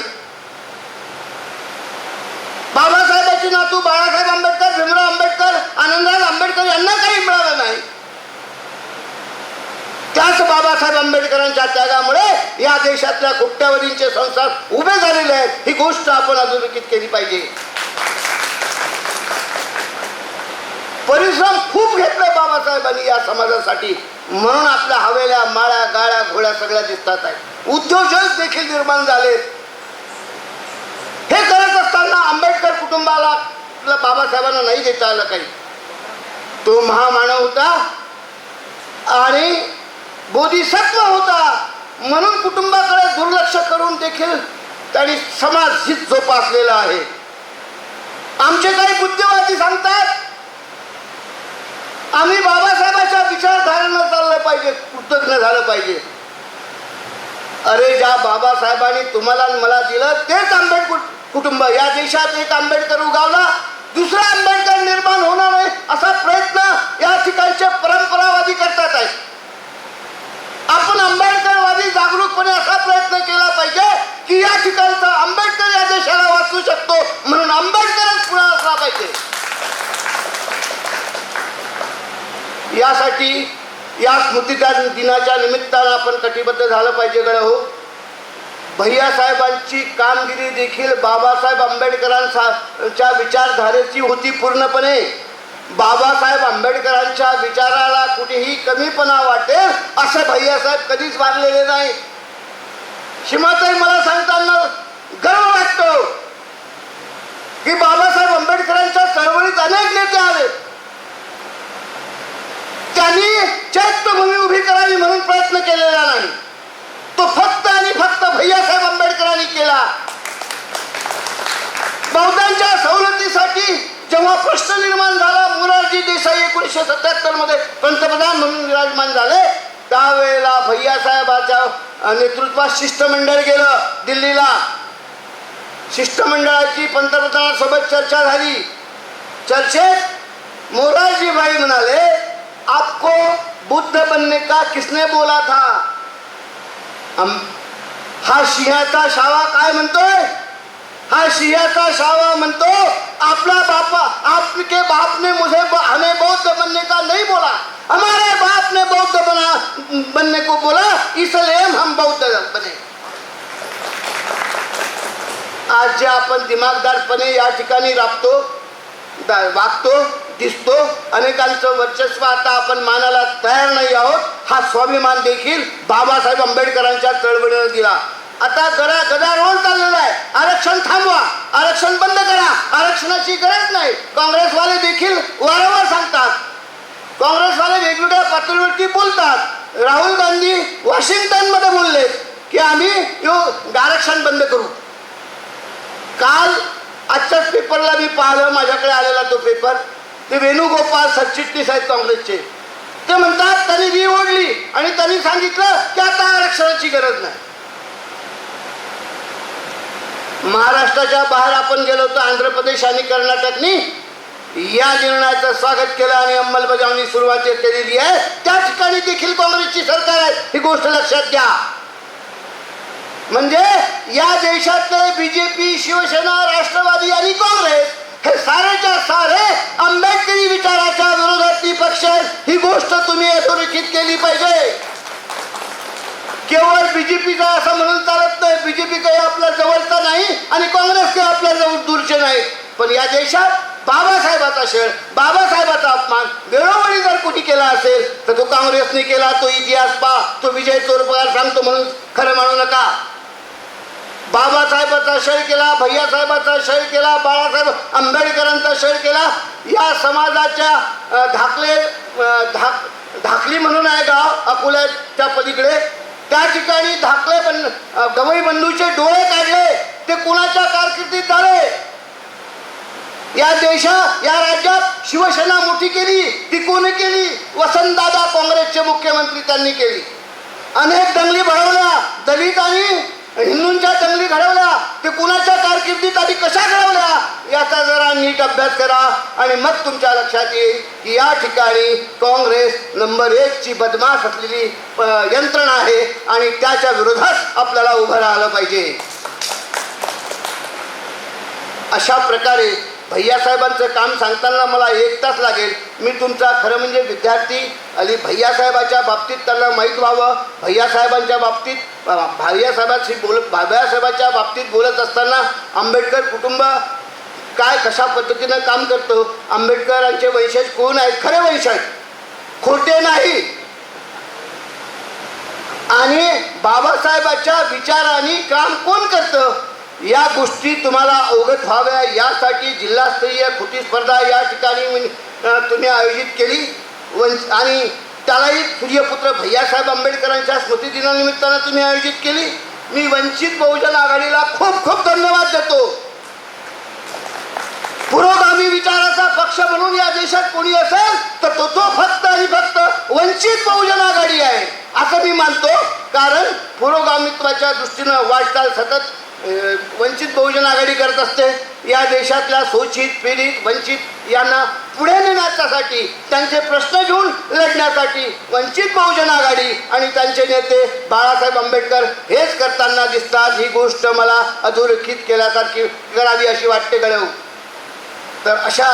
बाबासाहेबांचे नातू बाळासाहेब आंबेडकर, भीमराव आंबेडकर, आनंदराव आंबेडकर यांना काही मिळालं नाही. त्याच बाबासाहेब आंबेडकरांच्या त्यागामुळे या देशातल्या कोट्यावधींचे संसार उभे झालेले आहेत. ही गोष्ट आपण अधोरेखित केली पाहिजे. परिश्रम खूप घेतले बाबासाहेबांनी या समाजासाठी, म्हणून आपल्या हवेल्या, माळ्या, गाळ्या, घोड्या सगळ्या दिसतात आहेत. उद्योजक देखील निर्माण झाले. हे करत असताना आंबेडकर कुटुंबाला बाबासाहेबांना नाही देता आलं काही. तो महामानव होता आणि बोधिसत्व होता, म्हणून कुटुंबाकडे दुर्लक्ष करून देखील त्यांनी समाज हित जोपासलेला आहे. आमचे काही बुद्धिवादी सांगतात आम्ही बाबासाहेबांच्या विचारधारेनं चाललं पाहिजे, कृतज्ञ झालं पाहिजे. अरे, ज्या बाबासाहेबांनी तुम्हाला मला दिलं तेच आंबेडकर कुटुंब. या देशात एक आंबेडकर उगावला, दुसरा आंबेडकर निर्माण होणार नाही असा प्रयत्न या ठिकाणचे परंपरावादी करतात आहेत. आपण आंबेडकरवादी जागरूकपणे असा प्रयत्न केला पाहिजे की या ठिकाणचा आंबेडकर या देशाला वाचवू शकतो, म्हणून आंबेडकरच पुढे असला पाहिजे. यासाठी या स्मृती दिनाच्या निमित्तानं आपण कटिबद्ध झालं पाहिजे. हो, भैयासाहेबांची कामगिरी देखील बाबासाहेब आंबेडकरांच्या विचारधारेची होती पूर्णपणे. बाबासाहेब आंबेडकरांच्या विचाराला कुठेही कमीपणा वाटेल असे भैयासाहेब कधीच वागलेले नाही. सीमाताई, मला सांगताना गर्व वाटतो की बाबासाहेब आंबेडकरांच्या चळवळीत अनेक नेते आले. त्यांनी चैत्यभूमी उभी करावी म्हणून प्रयत्न केलेला नाही, तो फक्त आणि फक्त भैयासाहेब आंबेडकरांनी केला. बौद्धांच्या सवलतीसाठी जेव्हा प्रश्न निर्माण झाला, मोरारजी देसाई 1977 मध्ये पंतप्रधान म्हणून विराजमान झाले, त्यावेळेला भैयासाहेबांच्या नेतृत्वात शिष्टमंडळ गेलं दिल्लीला. शिष्टमंडळाची पंतप्रधानांसोबत चर्चा झाली. चर्चेत मोरारजी भाई म्हणाले, आपको बुद्ध बनने का किसने बोला था? हा सिंहाचा शावा काय म्हणतोय? हा सिंहाचा शावा म्हणतो, आपला बापा आपके बाप ने मुझे हमें बौद्ध बनने का नहीं बोला, हमारे बाप ने बौद्ध बनने को बोला, इसलिए हम बौद्ध बने. आज जे आपण दिमागदारपणे या ठिकाणी वागतो, दिसतो, अनेकांचं वर्चस्व आता आपण मानायला तयार नाही आहोत. हा स्वाभिमान देखील बाबासाहेब आंबेडकरांच्या चळवळीने दिला. आता गदारोळ चाललेला आहे. आरक्षण थांबवा, आरक्षण बंद करा, आरक्षणाची गरज नाही. काँग्रेसवाले देखील वारंवार सांगतात, काँग्रेसवाले वेगवेगळ्या पातळीवरती बोलतात. राहुल गांधी वॉशिंग्टन मध्ये बोलले की आम्ही आरक्षण बंद करू. काल आजच्याच पेपरला मी पाहिलं, माझ्याकडे आलेला तो पेपर, ते वेणुगोपाल सरचिटणीस आहेत काँग्रेसचे, ते म्हणतात त्यांनी री ओढली आणि त्यांनी सांगितलं की आता आरक्षणाची गरज नाही. महाराष्ट्राच्या बाहेर आपण गेलो होतो, आंध्र प्रदेश आणि कर्नाटकनी या निर्णयाचं स्वागत केलं आणि अंमलबजावणी सुरुवात केलेली आहे. त्या ठिकाणी देखील काँग्रेसची सरकार आहे, ही गोष्ट लक्षात घ्या. म्हणजे या देशातले बीजेपी, शिवसेना, राष्ट्रवादी आणि काँग्रेस हे सारेच्या सारे आंबेडकरी विचाराच्या विरोधातली पक्ष आहेत. ही गोष्ट तुम्ही अधोरेखित केली पाहिजे. केवळ बीजेपीचा असं म्हणून चालत नाही. बीजेपी काही आपल्या जवळचा नाही आणि काँग्रेस काही आपल्या जवळ दूरचे नाही. पण या देशात बाबासाहेबाचा छळ, बाबासाहेबाचा अपमान वेळोवेळी जर कुठे केला असेल तर तो काँग्रेसने केला. तो इतिहास पहा, तो विजय चोरपगार सांगतो म्हणून खरं म्हणू नका. बाबासाहेबाचा छळ केला, भैयासाहेबाचा छळ केला, बाळासाहेब आंबेडकरांचा छळ केला. या समाजाच्या धाकली म्हणून आहे गाव अकोल्याच्या पलीकडे, त्या ठिकाणी गवई बंधूचे डोळे काढले. ते कुणाच्या कारकिर्दीत झाले? या या राज्यात शिवसेना मोठी केली, ती कोणी केली? वसंतदादा काँग्रेसचे मुख्यमंत्री त्यांनी केली. अनेक दंगली भरवल्या, दलित आणि हिंदूंच्या दंगली घडवल्या. ते कुणाच्या कारकिर्दीत आणि कशा घडवल्या याचा जरा नीट अभ्यास करा आणि मग तुमच्या लक्षात येईल की या ठिकाणी काँग्रेस नंबर 1 ची बदमाश असलेली यंत्रणा आहे आणि त्याच्या विरोधात आपल्याला उभं राहिलं पाहिजे. अशा प्रकारे भैयासाहेबांचं काम सांगताना मला 1 तास लागेल. मी तुमचा खरं म्हणजे विद्यार्थी आणि भैयासाहेबाच्या बाबतीत त्यांना माहीत व्हावं. भैयासाहेबांच्या बाबतीत बोलत असताना आंबेडकर कुटुंब काय कशा पद्धतीनं काम करतो, आंबेडकरांचे वंशज कोण आहेत, खरे वंशज, खोटे नाही, आणि बाबासाहेबाच्या विचारांनी काम कोण करतं या गोष्टी तुम्हाला अवगत व्हाव्या यासाठी जिल्हास्तरीय कृती स्पर्धा या ठिकाणी तुम्ही आयोजित केली. आणि त्यालाही सूर्यपुत्र भैयासाहेब आंबेडकरांच्या स्मृतिदिनानिमित्तानं तुम्ही आयोजित केली. मी वंचित बहुजन आघाडीला खूप खूप धन्यवाद देतो. पुरोगामी विचाराचा पक्ष म्हणून या देशात कोणी असेल तर तो फक्त आणि फक्त वंचित बहुजन आघाडी आहे असं मी मानतो. कारण पुरोगामित्वाच्या दृष्टीनं वाटचाल सतत वंचित बहुजन आघाडी करत असते. या देशातल्या शोषित, पीडित, वंचित यांना पुढे नेण्यासाठी, त्यांचे प्रश्न घेऊन लढण्यासाठी वंचित बहुजन आघाडी आणि त्यांचे नेते बाळासाहेब आंबेडकर हेच करताना दिसतात. ही गोष्ट मला अधोरेखित केल्यासारखी करावी अशी वाटते गळव. तर अशा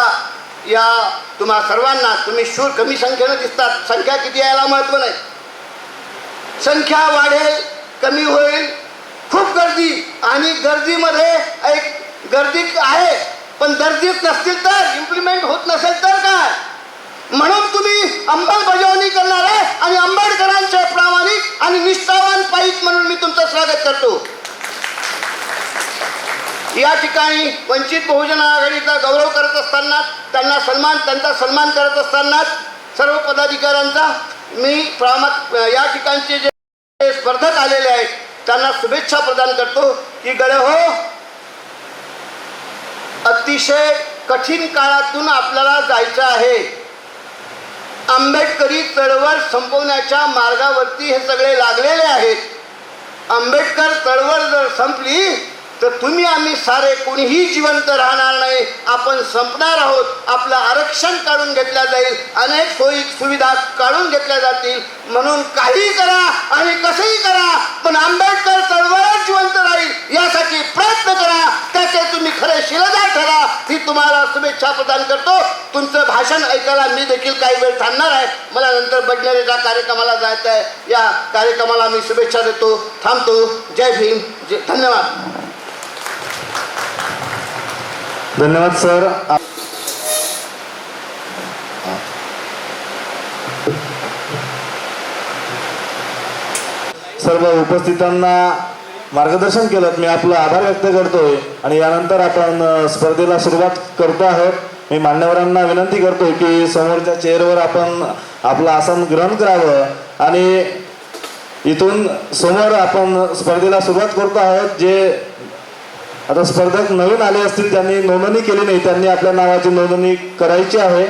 या तुम्हा सर्वांना तुम्ही शूर कमी संख्येनं दिसतात. संख्या किती यायला महत्त्व नाही. संख्या वाढेल, कमी होईल, खूप गर्दी, आणि गर्दीमध्ये एक गर्दी आहे पण दर्दीच नसतील तर, इम्प्लिमेंट होत नसेल तर काय. म्हणून तुम्ही अंमलबजावणी करणार आहे आणि आंबेडकरांचे प्रामाणिक आणि निष्ठावान पाईक म्हणून मी तुमचं स्वागत करतो. या ठिकाणी वंचित बहुजन आघाडीचा गौरव करत असताना, त्यांचा सन्मान करत असताना सर्व पदाधिकाऱ्यांचा मी या ठिकाणचे जे स्पर्धक आलेले आहेत त्यांना शुभेच्छा प्रदान करतो की गळे हो, अतिशय कठीण काळातून आपल्याला जायचं आहे. आंबेडकरी चळवळ संपवण्याच्या मार्गावरती हे सगळे लागलेले आहेत. आंबेडकर चळवळ जर संपली तर तुम्ही आम्ही सारे कोणीही जिवंत राहणार नाही. आपण संपणार आहोत. आपलं आरक्षण काढून घेतलं जाईल, अनेक सोयी सुविधा काढून घेतल्या जातील. म्हणून काही करा आणि कसंही करा पण आंबेडकर चळवळ जिवंत राहील यासाठी प्रयत्न करा. त्याचे तुम्ही खरे शिलेदार ठरा ही तुम्हाला शुभेच्छा प्रदान करतो. तुमचं भाषण ऐकायला मी देखील काही वेळ थांबणार आहे. मला नंतर बडनेरेच्या कार्यक्रमाला जायचं आहे. या कार्यक्रमाला मी शुभेच्छा देतो, थांबतो. जय भीम, धन्यवाद. धन्यवाद सर. सर्व उपस्थितांना मार्गदर्शन केलं मी आपला आभार व्यक्त करतोय आणि यानंतर आपण स्पर्धेला सुरुवात करतो आहोत. मी मान्यवरांना विनंती करतोय की समोरच्या चेअरवर आपण आपलं आसन ग्रहण करावं आणि इथून समोर आपण स्पर्धेला सुरुवात करतो आहोत. जे आता स्पर्धक नवीन आले असतील त्यांनी नोंदणी केली नाही, त्यांनी आपल्या नावाची नोंदणी करायची आहे.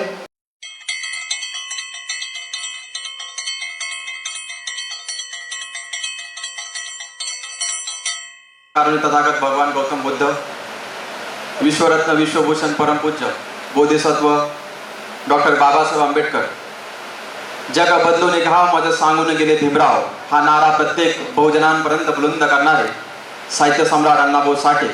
तथागत भगवान गौतम बुद्ध, विश्वरत्न विश्वभूषण परमपूज्य बोधिसत्व डॉक्टर बाबासाहेब आंबेडकर, जग बदलून घाव मध्ये सांगून गेले भीमराव हा नारा प्रत्येक बहुजनांपर्यंत बुलंद करणारे साहित्य सम्राट अण्णाभाऊ साठे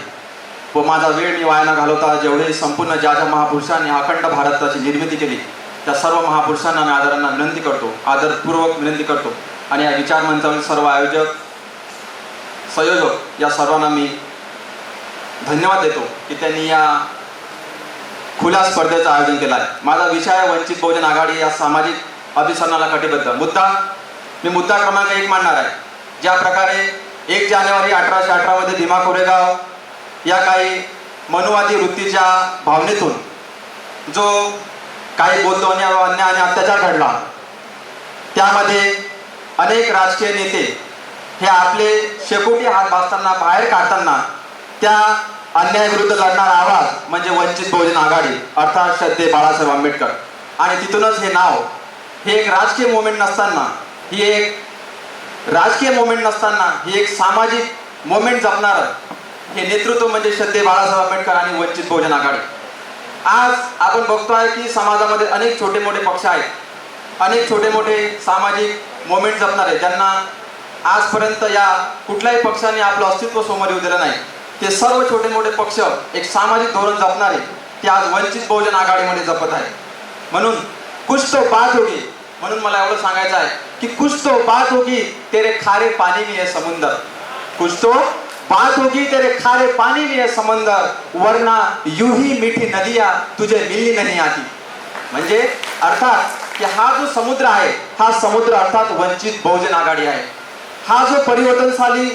व माझा वेळ मी वाया न घालवता जेवढे संपूर्ण ज्या ज्या महापुरुषांनी अखंड भारताची निर्मिती केली त्या सर्व महापुरुषांना मी आदरांना विनंती करतो, आदरपूर्वक विनंती करतो. आणि या विचार मंचावरील सर्व आयोजक संयोजक या सर्वांना मी धन्यवाद देतो की त्यांनी या खुल्या स्पर्धेचं आयोजन केलं आहे. माझा विषय आहे वंचित बहुजन आघाडी या सामाजिक अभिसरणाला कटिबद्ध. मुद्दा क्रमांक 1 मांडणार आहे. ज्या प्रकारे 1 जानेवारी 1818 मध्ये भीमा कोरेगाव या काही मनुवादी वृत्तीच्या भावनेतून जो काही बोलतो अन्याय आणि अत्याचार घडला, त्यामध्ये अनेक राजकीय नेते हे आपले शेकोटी हात भासताना बाहेर काढताना त्या अन्यायाविरुद्ध लढणारा आवाज म्हणजे वंचित बहुजन आघाडी अर्थात श्रद्धे बाळासाहेब आंबेडकर. आणि तिथूनच हे नाव, हे एक राजकीय मुवमेंट नसताना, ही एक सामाजिक मुवमेंट जपणारं हे नेतृत्व म्हणजे श्रद्धे बाळासाहेब आंबेडकर आणि वंचित बहुजन आघाडी. आज आपण बघतोय की समाजामध्ये अनेक छोटे मोठे पक्ष आहेत, अनेक छोटे मोठे सामाजिक मुवमेंट जपणारे, ज्यांना आजपर्यंत या कुठल्याही पक्षाने आपलं अस्तित्व समोर येऊ दिलं नाही. ते सर्व छोटे मोठे पक्ष एक सामाजिक धोरण जपणारे ते आज वंचित बहुजन आघाडीमध्ये जपत आहे. म्हणून कुछ तो बात होगी, म्हणून मला एवढं सांगायचं आहे की कुछ तो बात होगी तेरे खारे पानी में है समुंदर, कुछ तो बात होगी तेरे खारे पानी में है समंदर, वरना यूं ही मीठी नदियां तुझे मिलनी नहीं आती. म्हणजे अर्थात की हा जो समुद्र आहे, हा समुद्र अर्थात वंचित बहुजन आघाडी आहे. हा जो परिवर्तनशाली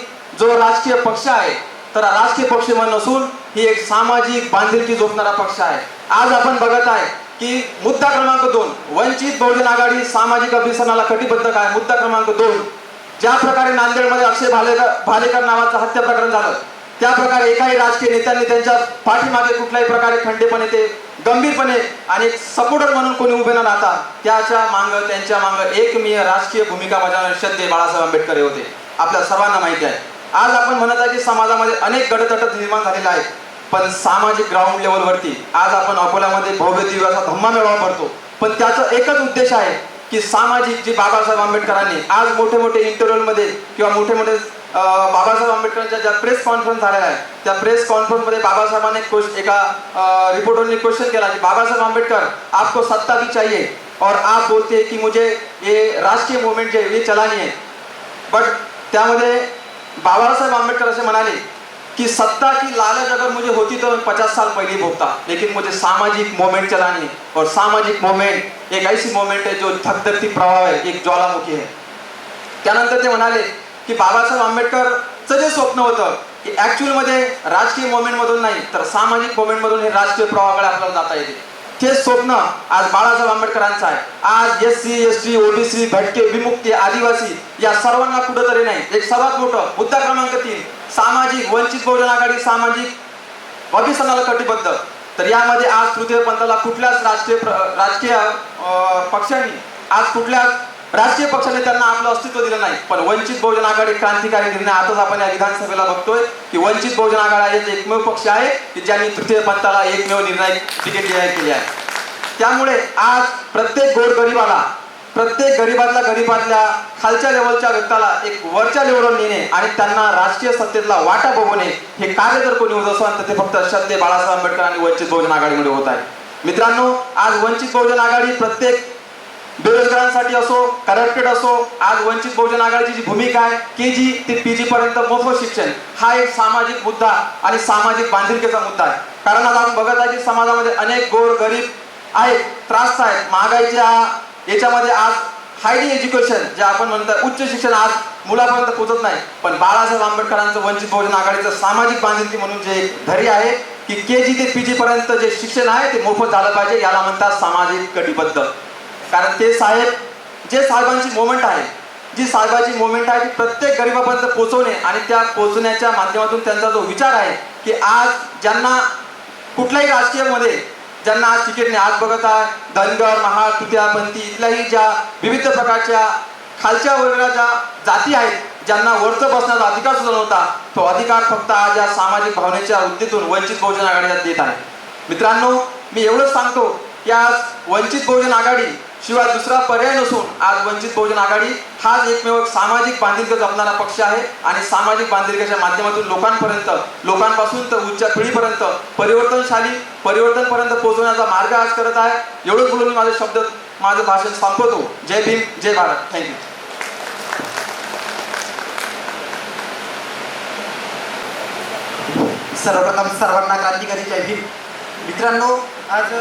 जो राजकीय पक्ष आहे, तर राजकीय पक्ष म्हणून नसून ही एक सामाजिक बांधिलकी जोडणारा पक्ष आहे. आज आपण बघत आहे की मुद्दा क्रमांक 2 वंचित बहुजन आघाडी सामाजिक अभिसरणाला कटिबद्ध आहे. मुद्दा क्रमांक 2 ज्या प्रकारे नांदेडमध्ये अक्षय भालेकर नावाचं हत्या प्रकरण झालं, त्या प्रकारे एकाही राजकीय नेत्यांनी त्यांच्या पाठीमागे कुठल्याही प्रकारे खंडेपणे ते गंभीरपणे आणि एक सपोर्टर म्हणून कोणी उभे न राहता त्यांच्या मांग एकमेव राजकीय भूमिका बजावणारे श्रद्धे बाळासाहेब आंबेडकर हे होते. आपल्या सर्वांना माहिती आहे. आज आपण म्हणत आहे की समाजामध्ये अनेक गटतट निर्माण झालेले आहेत, पण सामाजिक ग्राउंड लेवलवरती आज आपण अकोल्यामध्ये भव्य दिव्य असा धम्मा मेळावा भरतो, पण त्याचा एकच उद्देश आहे की सामाजिक जी बाबासाहेब आंबेडकरांनी आज मोठे मोठे इंटरव्ह्यूमध्ये किंवा मोठे मोठे बाबासाहेब आंबेडकरांच्या ज्या प्रेस कॉन्फरन्स झालेल्या आहेत, त्या प्रेस कॉन्फरन्समध्ये बाबासाहेबांनी एका रिपोर्टरने क्वेश्चन केला की बाबासाहेब आंबेडकर आपको सत्ता भी चाहिए और आप बोलते हैं कि मुझे ये राजकीय मूवमेंट जे ये चलानी है. बट त्यामध्ये बाबासाहेब आंबेडकर असे म्हणाले कि सत्ता की लालच अगर मुझे होती तो 50 साल पहले ही भोगता, लेकिन मुझे सामाजिक मूवमेंट चलानी है. और सामाजिक मूवमेंट एक ऐसी मूवमेंट है जो धगधगती प्रवाह है, एक ज्वालामुखी है. त्यानंतर ते म्हणाले की बाबासाहेब आंबेडकरचं जे स्वप्न होतं की ऍक्च्युअल मध्ये राजकीय मूवमेंट मधून नाही तर सामाजिक मूवमेंट मधून हे राजकीय प्रवाहाकडे आपल्याला जाता येते, ते स्वप्न आज बाळासाहेब आंबेडकरांचं आहे. आज SC ST OBC भटके विमुक्ती आदिवासी या सर्वांना कुठंतरी नाही. एक सर्वात मोठं मुद्दा क्रमांक 3 सामाजिक वंचित बहुजन आघाडी सामाजिक अभिसरणाला कटिबद्ध. तर यामध्ये आज तृतीय पंथाला कुठल्याच राजकीय पक्षांनी त्यांना आपलं अस्तित्व दिलं नाही. पण वंचित बहुजन आघाडी क्रांतिकारी निर्णय आताच आपण या विधानसभेला बघतोय की वंचित बहुजन आघाडी हा एकमेव पक्ष आहे की ज्यांनी तृतीय पंथाला एकमेव निर्णय तिकीट जाहीर केले आहे. त्यामुळे आज प्रत्येक गोरगरिबाला प्रत्येक गरीबातल्या खालच्या लेवलच्या व्यक्तीला एक वरच्या लेवलवर नेणे आणि त्यांना राजकीय सत्तेतला वाटा बघवणे हे कार्य जर कोणी होत असेल तर ते फक्त श्रद्धे बाळासाहेब आंबेडकर आणि वंचित बहुजन आघाडीमध्ये होत आहे. मित्रांनो, आज वंचित बहुजन आघाडी प्रत्येक बेरोजगारांसाठी असो, करप्टेड असो, आज वंचित बहुजन आघाडीची जी भूमिका आहे KG ते PG पर्यंत मोफत शिक्षण हा एक सामाजिक मुद्दा आणि सामाजिक बांधिलकीचा मुद्दा आहे. कारण आज आपण बघत आहे की समाजामध्ये अनेक गोर गरीब आहेत, त्रास आहेत, महागाईच्या याच्यामध्ये आज हायली एज्युकेशन जे आपण म्हणतो उच्च शिक्षण आज मुलापर्यंत पोहोचत नाही. पण बाळासाहेब आंबेडकरांचं वंचित बहुजन आघाडीचं सामाजिक बांधिलकी म्हणून जे एक धैर्य आहे की KG ते PG पर्यंत जे शिक्षण आहे ते मोफत झालं पाहिजे, याला म्हणतात सामाजिक कटिबद्ध. कारण ते साहेब जे साहेबांची मोमेंट आहे, जी साहेबांची मोमेंट आहे ती प्रत्येक गरिबापर्यंत पोहोचवणे आणि त्या पोहोचण्याच्या माध्यमातून त्यांचा जो विचार आहे की आज ज्यांना कुठल्याही राजकीयमध्ये ज्यांना आज तिकीट नाही, आज बघत आहे धनगर, महार, तुत्यापंथी इथल्याही ज्या विविध प्रकारच्या खालच्या वर्गाच्या ज्या जाती आहेत ज्यांना वरचं बसण्याचा अधिकार सुद्धा नव्हता, तो अधिकार फक्त आज या सामाजिक भावनेच्या वृत्तीतून वंचित बहुजन आघाडीला देत आहे. मित्रांनो, मी एवढंच सांगतो की आज वंचित बहुजन आघाडी शिवाय दुसरा पर्याय नसून आज वंचित बहुजन आघाडी हाच एकमेव सामाजिक बांधिलकी जपणारा पक्ष आहे आणि सामाजिक बांधिलकीच्या माध्यमातून लोकांपासून तर उच्च पिढीपर्यंत परिवर्तनपर्यंत पोहोचवण्याचा मार्ग आज करत आहे. एवढंच बोलून मी माझं भाषण संपवतो. जय भीम, जय भारत. थँक्यू. सर्वप्रथम सर्वांना क्रांतिकारी जय भीम. मित्रांनो, आज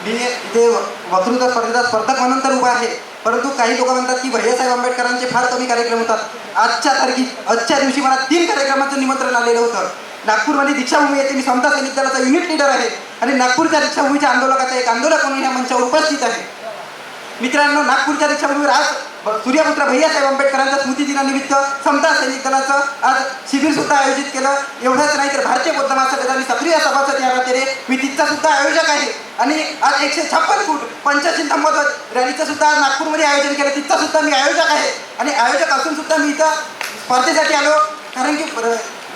मी इथे वक्तृत्व स्पर्धेचा स्पर्धक म्हणून तर उभा आहे, परंतु काही लोक म्हणतात की भैयासाहेब आंबेडकरांचे फार कमी कार्यक्रम होतात. आजच्या दिवशी मला 3 कार्यक्रमाचं निमंत्रण आलेलं होतं. नागपूरमध्ये दीक्षाभूमी येथे मी समता सैनिक दलाचा युनिट लीडर आहे आणि नागपूरच्या दीक्षाभूमीच्या आंदोलकाचा एक आंदोलक म्हणून या मंचावर उपस्थित आहे. मित्रांनो, नागपूरच्या दीक्षाभूमीवर आज सूर्यपुत्र भैयासाहेब आंबेडकरांच्या स्मृतिदिनानिमित्त समता सैनिक दलाचं आज शिबिर सुद्धा आयोजित केलं. एवढंच नाही तर भारतीय बौद्ध महासभेचा मी सक्रिय सभासद या नात्याने मी तिथचा सुद्धा आयोजक आहे आणि आज 156 फूट पंचशील धम्मध्वज रॅलीचं सुद्धा आज नागपूरमध्ये आयोजन केलं, तिथचा सुद्धा मी आयोजक आहे. आणि आयोजक असून सुद्धा मी इथं स्पर्धेसाठी आलो, कारण की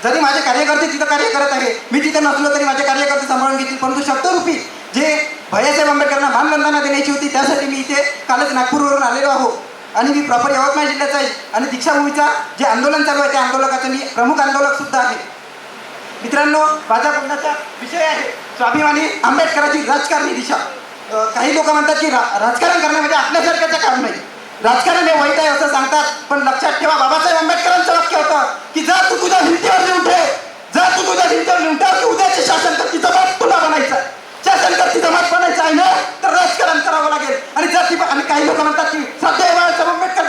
जरी माझे कार्यकर्ते तिथं कार्य करत आहे, मी तिथं नसलो तरी माझे कार्यकर्ते सांभाळून घेतील, परंतु शब्दरूपी जे भैयासाहेब आंबेडकरांना मानवंदना देण्याची होती त्यासाठी मी इथे कालच नागपूरवरून आलेलो आहो. आणि मी प्रॉपर यवतमाळ जिल्ह्याचा आहे आणि दीक्षाभूमीचा जे आंदोलन चालू आहे त्या आंदोलकाचा मी प्रमुख आंदोलक सुद्धा आहे. मित्रांनो, माझा बोलण्याचा विषय आहे स्वाभिमानी आंबेडकरांची राजकारणी दिशा. काही लोक म्हणतात की राजकारण करणे म्हणजे आपल्यासारख्याचं काम नाही, राजकारण हे वाईट आहे असं सांगतात. पण लक्षात ठेवा, बाबासाहेब आंबेडकरांचं वाक्य होतं की जर तू तुझ्या भिंतीवर लिहून ठेव की उद्याचे शासनकर्ती जमात तुला बनायचं, शासनकर्ती जमात बनायचं आहे ना, तर राजकारण करावं लागेल. आणि काही लोक म्हणतात की सध्या बाळासाहेब आंबेडकर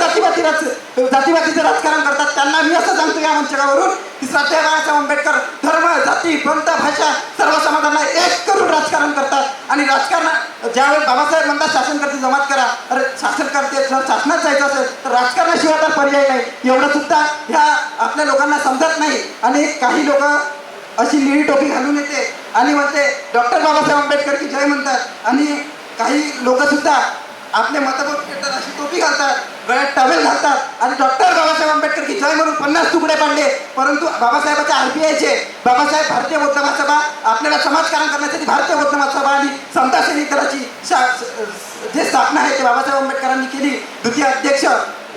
जातीवादीचं राजकारण करतात. त्यांना मी असं सांगतो या मंचावरून की सध्या बाळासाहेब आंबेडकर धर्म, जाती, पंथ, भाषा सर्व समाजांना एक करून राजकारण करतात. आणि राजकारण ज्यावेळेस बाबासाहेब म्हणतात शासनकर्ती जमात करा, अरे शासनकर्ते जर शासनात जायचं असेल तर राजकारणाशिवाय तर पर्याय नाही, एवढं सुद्धा ह्या आपल्या लोकांना समजत नाही. आणि काही लोक अशी निळी टोपी घालून येते आणि म्हणते डॉक्टर बाबासाहेब आंबेडकर की जय म्हणतात, आणि काही लोक सुद्धा आपले मतभेद पेटतात अशी टोपी घालतात, गळ्यात टॉवेल घालतात आणि डॉक्टर बाबासाहेब आंबेडकर की जय म्हणून 50 तुकडे पाडले. परंतु बाबासाहेबांच्या RPIचे बाबासाहेब भारतीय बौद्ध महासभा आपल्याला समाजकारण करण्यासाठी भारतीय बौद्ध महासभा आणि समता सैनिक दलाची जे स्थापना आहे ते बाबासाहेब आंबेडकरांनी केली. द्वितीय अध्यक्ष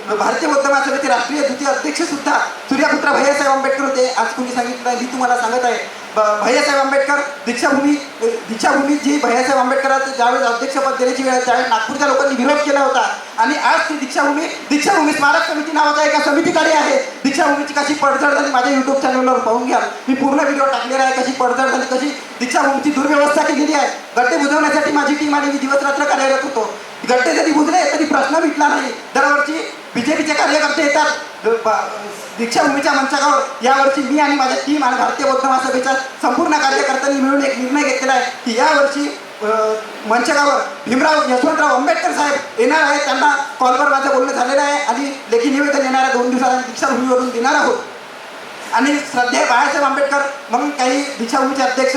भारतीय बौद्ध महासभेचे राष्ट्रीय द्वितीय अध्यक्ष सुद्धा सूर्यपुत्र भैयासाहेब आंबेडकर होते. आज कोणी सांगितलं मी तुम्हाला सांगत आहे. भैयासाहेब आंबेडकर दीक्षाभूमी जी भैयासाहेब आंबेडकरांचं ज्यावेळेस अध्यक्षपद देण्याची वेळ त्यावेळेस नागपूरच्या लोकांनी विरोध केला होता आणि आज ती दीक्षाभूमी स्मारक समिती नावाच्या एका समितीकडे आहे. दीक्षाभूमीची कशी पडझड झाली माझ्या YouTube चॅनलवर पाहून घ्या, मी पूर्ण व्हिडिओ टाकलेला आहे. कशी पडझड झाली, कशी दीक्षाभूमीची दुर्व्यवस्था केलेली आहे. गड्डे बुजवण्यासाठी माझी टीम आणि मी दिवस रात्र कार्यरत होतो. गड्डे जरी बुजले तरी प्रश्न मिटला नाही. दरवर्षी BJPचे कार्यकर्ते येतात दीक्षाभूमीच्या मंचावर. यावर्षी मी आणि माझ्या टीम आणि भारतीय बौद्ध महासभेच्या संपूर्ण कार्यकर्त्यांनी मिळून एक निर्णय घेतलेला आहे की यावर्षी मंचावर भीमराव यशवंतराव आंबेडकर साहेब येणार आहे. त्यांना कॉलवर माझं बोलणं झालेलं आहे आणि लेखी निवेदन येणाऱ्या 2 दिवसांनी दीक्षाभूमीवरून देणार आहोत. आणि श्रद्धेय बाळासाहेब आंबेडकर म्हणून काही दीक्षाभूमीचे अध्यक्ष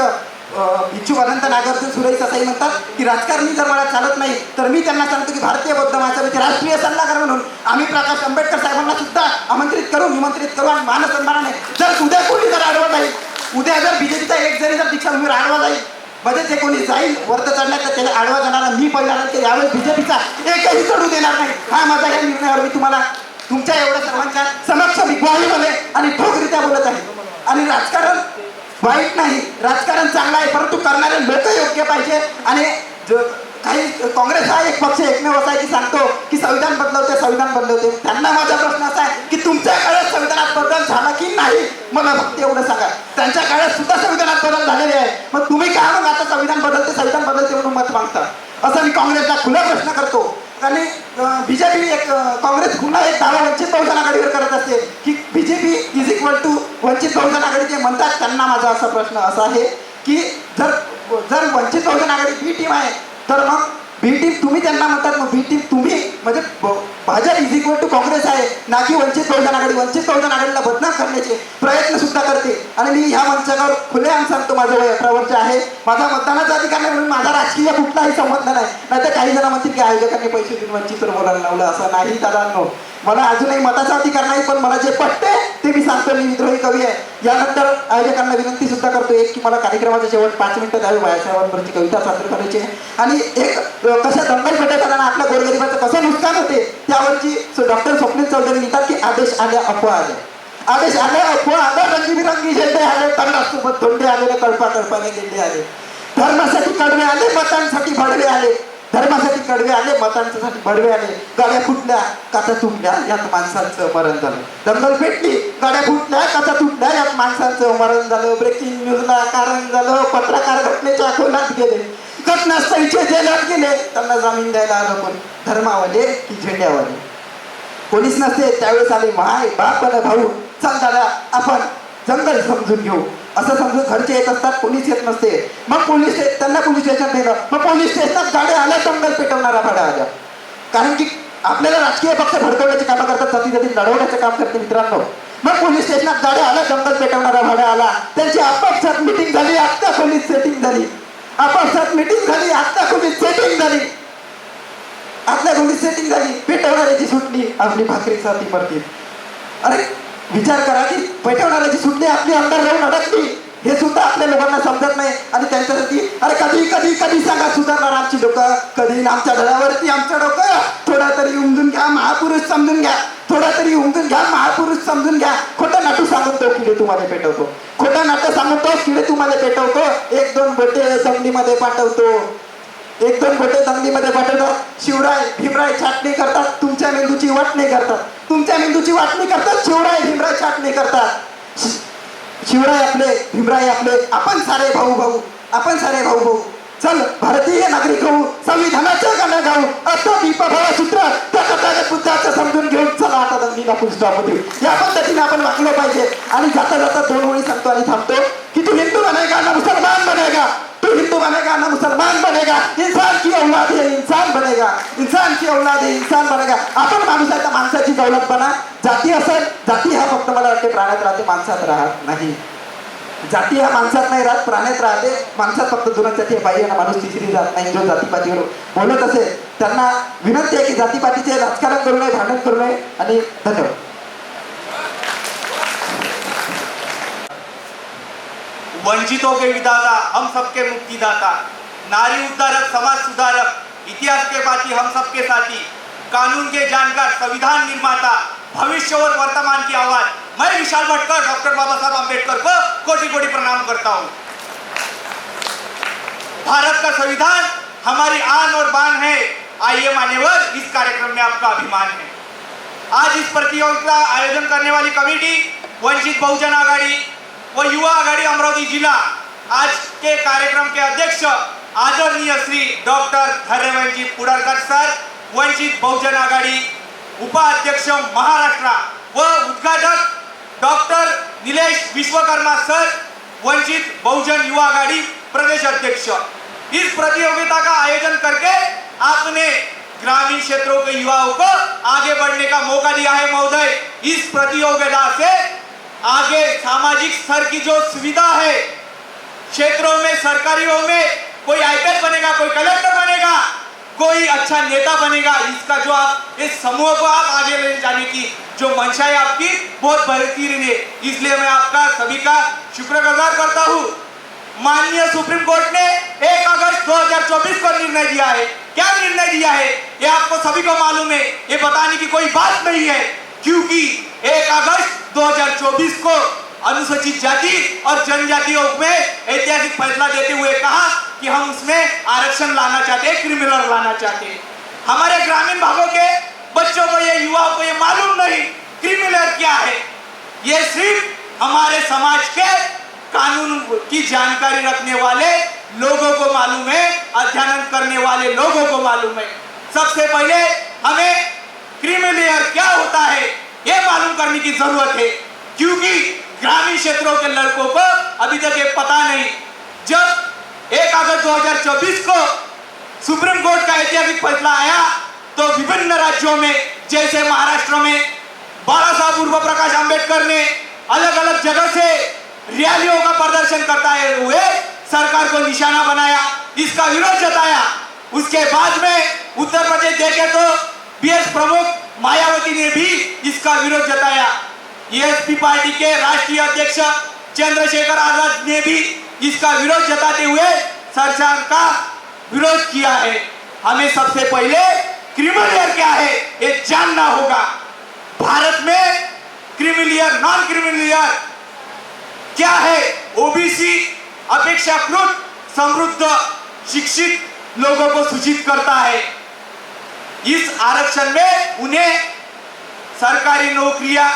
भिक्षुक अनंत नागार्जुन सुरेश ससाई म्हणतात की राजकारणी जर मला चालत नाही तर मी त्यांना सांगतो की भारतीय बौद्ध महासभेचे राष्ट्रीय सल्लागार म्हणून आम्ही प्रकाश आंबेडकर साहेबांना सुद्धा निमंत्रित करू आणि मानसन्मानाने जर उद्या कोणी जर आडवा जाईल, उद्या जर BJPचा एक जरी जर दीक्षाभूमीवर आडवा जाईल, म्हणजे जे कोणी जाईल वरत चढण्यात तर त्याला आडवा जाणारा मी पहिला की यावेळेस बीजेपीचा एकही चढू देणार नाही. हा माझा या निर्णयावर मी तुम्हाला तुमच्या एवढ्या सर्वांच्या समक्ष ग्वाहीमध्ये आणि ठोकरित्या बोलत आहे. आणि राजकारण वाईट नाही, राजकारण चांगलं आहे, परंतु करणारे लोक योग्य पाहिजे. आणि काही काँग्रेस हा एक पक्ष एकमेव असा आहे की सांगतो की संविधान बदलवते. त्यांना माझा प्रश्न असा आहे की तुमच्या काळात संविधानात बदल झाला की नाही, मला फक्त एवढं सांगा. त्यांच्या काळात सुद्धा संविधानात बदल झालेले आहे, मग तुम्ही काय मग आता संविधान बदलते म्हणून मत मागता? असं मी काँग्रेसला खुला प्रश्न करतो. आणि बीजेपी काँग्रेस पुन्हा एक दावा वंचित बहुजन आघाडीवर करत असते की BJP is equal to Vanchit Bahujan आघाडी जे म्हणतात. त्यांना माझा असा प्रश्न असा आहे की जर वंचित बहुजन आघाडी बी टीम आहे तर मग बी टीम तुम्ही त्यांना म्हणतात, मग बी टीम तुम्ही म्हणजे Bhajap is equal to Congress आहे ना की वंचित बहुजन आघाडीला बदनाम करण्याचे प्रयत्न सुद्धा करते. आणि मी ह्या मंचावर खुलेआम सांगतो, माझं वय 18 वर्ष आहे, माझा मतदानाचा अधिकार नाही म्हणून माझा राजकीय कुठलाही संबंध नाही. नाहीतर काही जण म्हणतील की आयोजकांनी पैसे देऊन वंचितवर बोलायला लावलं. असं नाही दादांनो, मला अजूनही मताचा अधिकार नाही, पण मला जे पटते ते मी सांगतो. मी विद्रोही कवी आहे. यानंतर आयोजकांना विनंती सुद्धा करतो एक की मला कार्यक्रमाच्या शेवट 5 मिनिटं द्यावी बाळासाहेबांवरची कविता सादर करायची. आणि एक कशा दंगल पेटवताना आपल्या गोरगरिबाचं कसं नुकसान होते त्यावरची डॉक्टर स्वप्नील चौधरी लिहितात की आदेश आले अफवा आले, आदेश आले अफवा आले, रंगीबिरंगी झेंडे आले, तंडासोबत धोंडे आलेले, कळपाने झेंडे आले. धर्मासाठी कडवे आले, मतांसाठी भडवे आले. धर्मासाठी कडवे आले, मतांसाठी भडवे आले. गाड्या फुटल्या, काचा तुटल्या, यात माणसांचं मरण झालं. दंगल पेटली, गाड्या फुटल्या, काचा तुटल्या, यात माणसांचं मरण झालं. ब्रेकिंग न्यूजला कारण झालं, पत्रकार घटनेच्या खोलात गेले, घटनास्थळीचे जेलात गेले. त्यांना जामीन द्यायला आलं कोण? धर्मावाले की झेंड्यावाले? कोणीच नसते. त्यावेळेस आले माय बाप आणि भाऊ, चल दादा आपण जंगल समजून घेऊ असं समजून घरचे येत असतात, कोणीच येत नसते. मग त्यांना पोलीस स्टेशन नेलं. मग पोलीस स्टेशनात गाड्या आल्या, जंगल पेटवणारा भाड्या आल्या. कारण की आपल्याला राजकीय पक्ष भडकवण्याचे कामं करतात, जाती लढवण्याचं काम करते मित्रांनो. मग पोलीस स्टेशनात गाड्या आल्या, जंगल पेटवणारा भाड्या आला. त्यांची आपापसात मिटिंग झाली, आत्ता खोलीत सेटिंग झाली. आपापसात मिटिंग झाली, आत्ता खोलीत सेटिंग झाली. आतल्या खोलीत सेटिंग झाली, पेटवणाऱ्याची सुटली, आपली भाकरीसाठी परती. अरे विचार करा की पेटवणाऱ्याची सुटली, आपली आमदार राहून अडकली. हे सुद्धा आपल्या लोकांना समजत नाही. आणि त्यांच्यासाठी अरे कधी सांगा सुधारणार आमची डोकं, कधी आमच्या घरावरती आमचं डोकं. थोडा तरी उमजून घ्या, महापुरुष समजून घ्या. थोडा तरी उमजून घ्या, महापुरुष समजून घ्या. खोटं नाटू सांगून तो किडे तुम्हाला पेटवतो, खोटं नाटक सांगून तो किडे तुम्हाला पेटवतो. 1-2 बोटे दंगलीमध्ये पाठवतो, 1-2 बोटे दंगलीमध्ये पाठवतात. शिवराय भीमराय छाटणी करतात, तुमच्या मेंदूची वाटणी करतात. तुमच्या मेंदूची वाटणी करतात, शिवराय भीमराय छाटणी करतात. शिवराय आपले, भीमराय आपले, आपण सारे भाऊ. चल भारतीय नागरिक होऊ, संविधानाचं गाणं गाऊ, आता दीपभावसूत्र त्या तथागत बुद्धाचं समजून घेऊन चला आता दंगलीला फुल स्टॉप देऊ. या पद्धतीने आपण वागलं पाहिजे. आणि जाता 2 ओळी सांगतो आणि थांबतो की तू हिंदू बनेगा ना मुसलमान बनेगा, तू हिंदू बनेगा ना मुसलमान बनेगा, इंसान की औलाद है इंसान बनेगा, इंसान की औलाद है इंसान बनेगा. आपण माणूस आहे तर माणसाची दौलत बना. जाती असेल, जाती हा फक्त मला वाटते प्राण्यात राहते, माणसात राहत नाही. जाती हा माणसात नाही राहत, प्राण्यात राहते. माणसात फक्त 2 जाती पाहिजे ना, माणूस तिसरी जात नाही. जो जातीपातीवर बोलत असेल त्यांना विनंती आहे की जातीपातीचे राजकारण करू नये, भांडण करू नये. आणि धन्यवाद. वंचितों के विधाता, हम सबके मुक्तिदाता, नारी उद्धारक, समाज सुधारक, इतिहास के बाती, हम सबके साथी, कानून के जानकार, संविधान निर्माता, भविष्य और वर्तमान की आवाज, मैं विशाल भटकर डॉक्टर बाबा साहब अम्बेडकर को कोटि कोटि प्रणाम करता हूँ. भारत का संविधान हमारी आन और बान है. आइए मान्यवर, इस कार्यक्रम में आपका अभिमान है. आज इस प्रतियोगिता आयोजन करने वाली कमेटी वंचित बहुजन आघाड़ी व युवा आघाड़ी अमरावती जिला, आज के कार्यक्रम के अध्यक्ष आदरणीय श्री डॉक्टर धैर्यवंतजी पुडारकर सर, वंचित बहुजन आघाड़ी उपाध्यक्ष महाराष्ट्र व उद्घाटक डॉक्टर नीलेश विश्वकर्मा सर, वंचित बहुजन युवा आघाड़ी प्रदेश अध्यक्ष. इस प्रतियोगिता का आयोजन करके आपने ग्रामीण क्षेत्रों के युवाओं को आगे बढ़ने का मौका दिया है महोदय. इस प्रतियोगिता से आगे सामाजिक स्तर की जो सुविधा है, क्षेत्रों में सरकारियों में कोई आईपीएस बनेगा, कोई कलेक्टर बनेगा, कोई अच्छा नेता बनेगा, इसका जो आप इस समूह को आप आगे ले जाने की जो मंशा है आपकी बहुत बेहतरीन है. इसलिए मैं आपका सभी का शुक्रगुजार करता हूँ. माननीय सुप्रीम कोर्ट ने 1 अगस्त 2024 को निर्णय दिया है। क्या निर्णय दिया है ये आपको सभी को मालूम है, ये बताने की कोई बात नहीं है, क्योंकि 1 अगस्त 2024 को अनुसूचित जाति और जनजातियों में ऐतिहासिक फैसला देते हुए कहा कि हम उसमें आरक्षण लाना चाहते हैं, क्रिमिनल लाना चाहते हैं। हमारे ग्रामीण भागों के बच्चों को, ये युवाओं को ये मालूम नहीं क्रिमिनल क्या है। ये सिर्फ हमारे समाज के कानून की जानकारी रखने वाले लोगों को मालूम है, अध्ययन करने वाले लोगों को मालूम है। सबसे पहले हमें क्रिमिनल क्या होता है ये मालूम करने की जरूरत है, क्योंकि ग्रामीण क्षेत्रों के लड़कों को अभी तक ये पता नहीं। जब 1 अगस्त 2024 को सुप्रीम कोर्ट का ऐतिहासिक फैसला आया तो विभिन्न राज्यों में, जैसे महाराष्ट्र में बाला साहब उर्फ प्रकाश अंबेडकर ने अलग अलग जगह से रैलियों का प्रदर्शन करता हुए सरकार को निशाना बनाया, इसका विरोध जताया। उसके बाद में उत्तर प्रदेश देखे तो बीएस प्रमुख मायावती ने भी इसका विरोध जताया। ईएसपी पार्टी के राष्ट्रीय अध्यक्ष चंद्रशेखर आजाद ने भी इसका विरोध जताते हुए सरकार का विरोध किया है। हमें सबसे पहले क्रिमिनल क्या है ये जानना होगा। भारत में क्रिमिनल, नॉन क्रिमिनल क्या है? ओबीसी अपेक्षाकृत समृद्ध शिक्षित लोगों को सूचित करता है। इस आरक्षण में उन्हें सरकारी नौकरियां,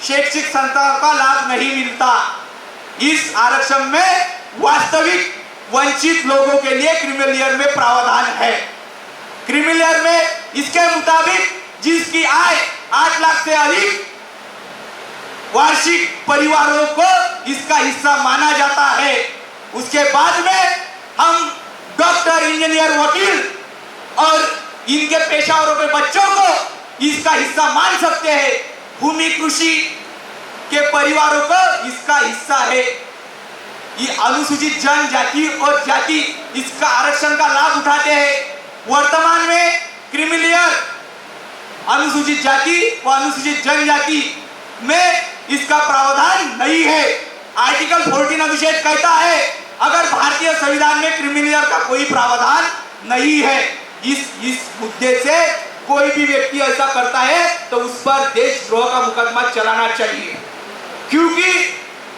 शैक्षिक संस्थाओं का लाभ नहीं मिलता। इस आरक्षण में वास्तविक वंचित लोगों के लिए क्रिमिनल में प्रावधान है। क्रिमिनल में इसके मुताबिक जिसकी आय 8 लाख से अधिक वार्षिक परिवारों को इसका हिस्सा माना जाता है। उसके बाद में हम डॉक्टर, इंजीनियर, वकील और इनके पेशावरों के बच्चों को इसका हिस्सा मान सकते हैं। भूमि कृषि के परिवारों को इसका हिस्सा है। ये अनुसूचित जनजाति और जाति इसका आरक्षण का लाभ उठाते हैं। वर्तमान में क्रिमिनल अनुसूचित जाति व अनुसूचित जनजाति में इसका प्रावधान नहीं है। आर्टिकल 14 अनुच्छेद कहता है अगर भारतीय संविधान में क्रिमिनल का कोई प्रावधान नहीं है। इस मुद्दे से कोई भी व्यक्ति ऐसा करता है तो उस पर देशद्रोह का मुकदमा चलाना चाहिए, क्योंकि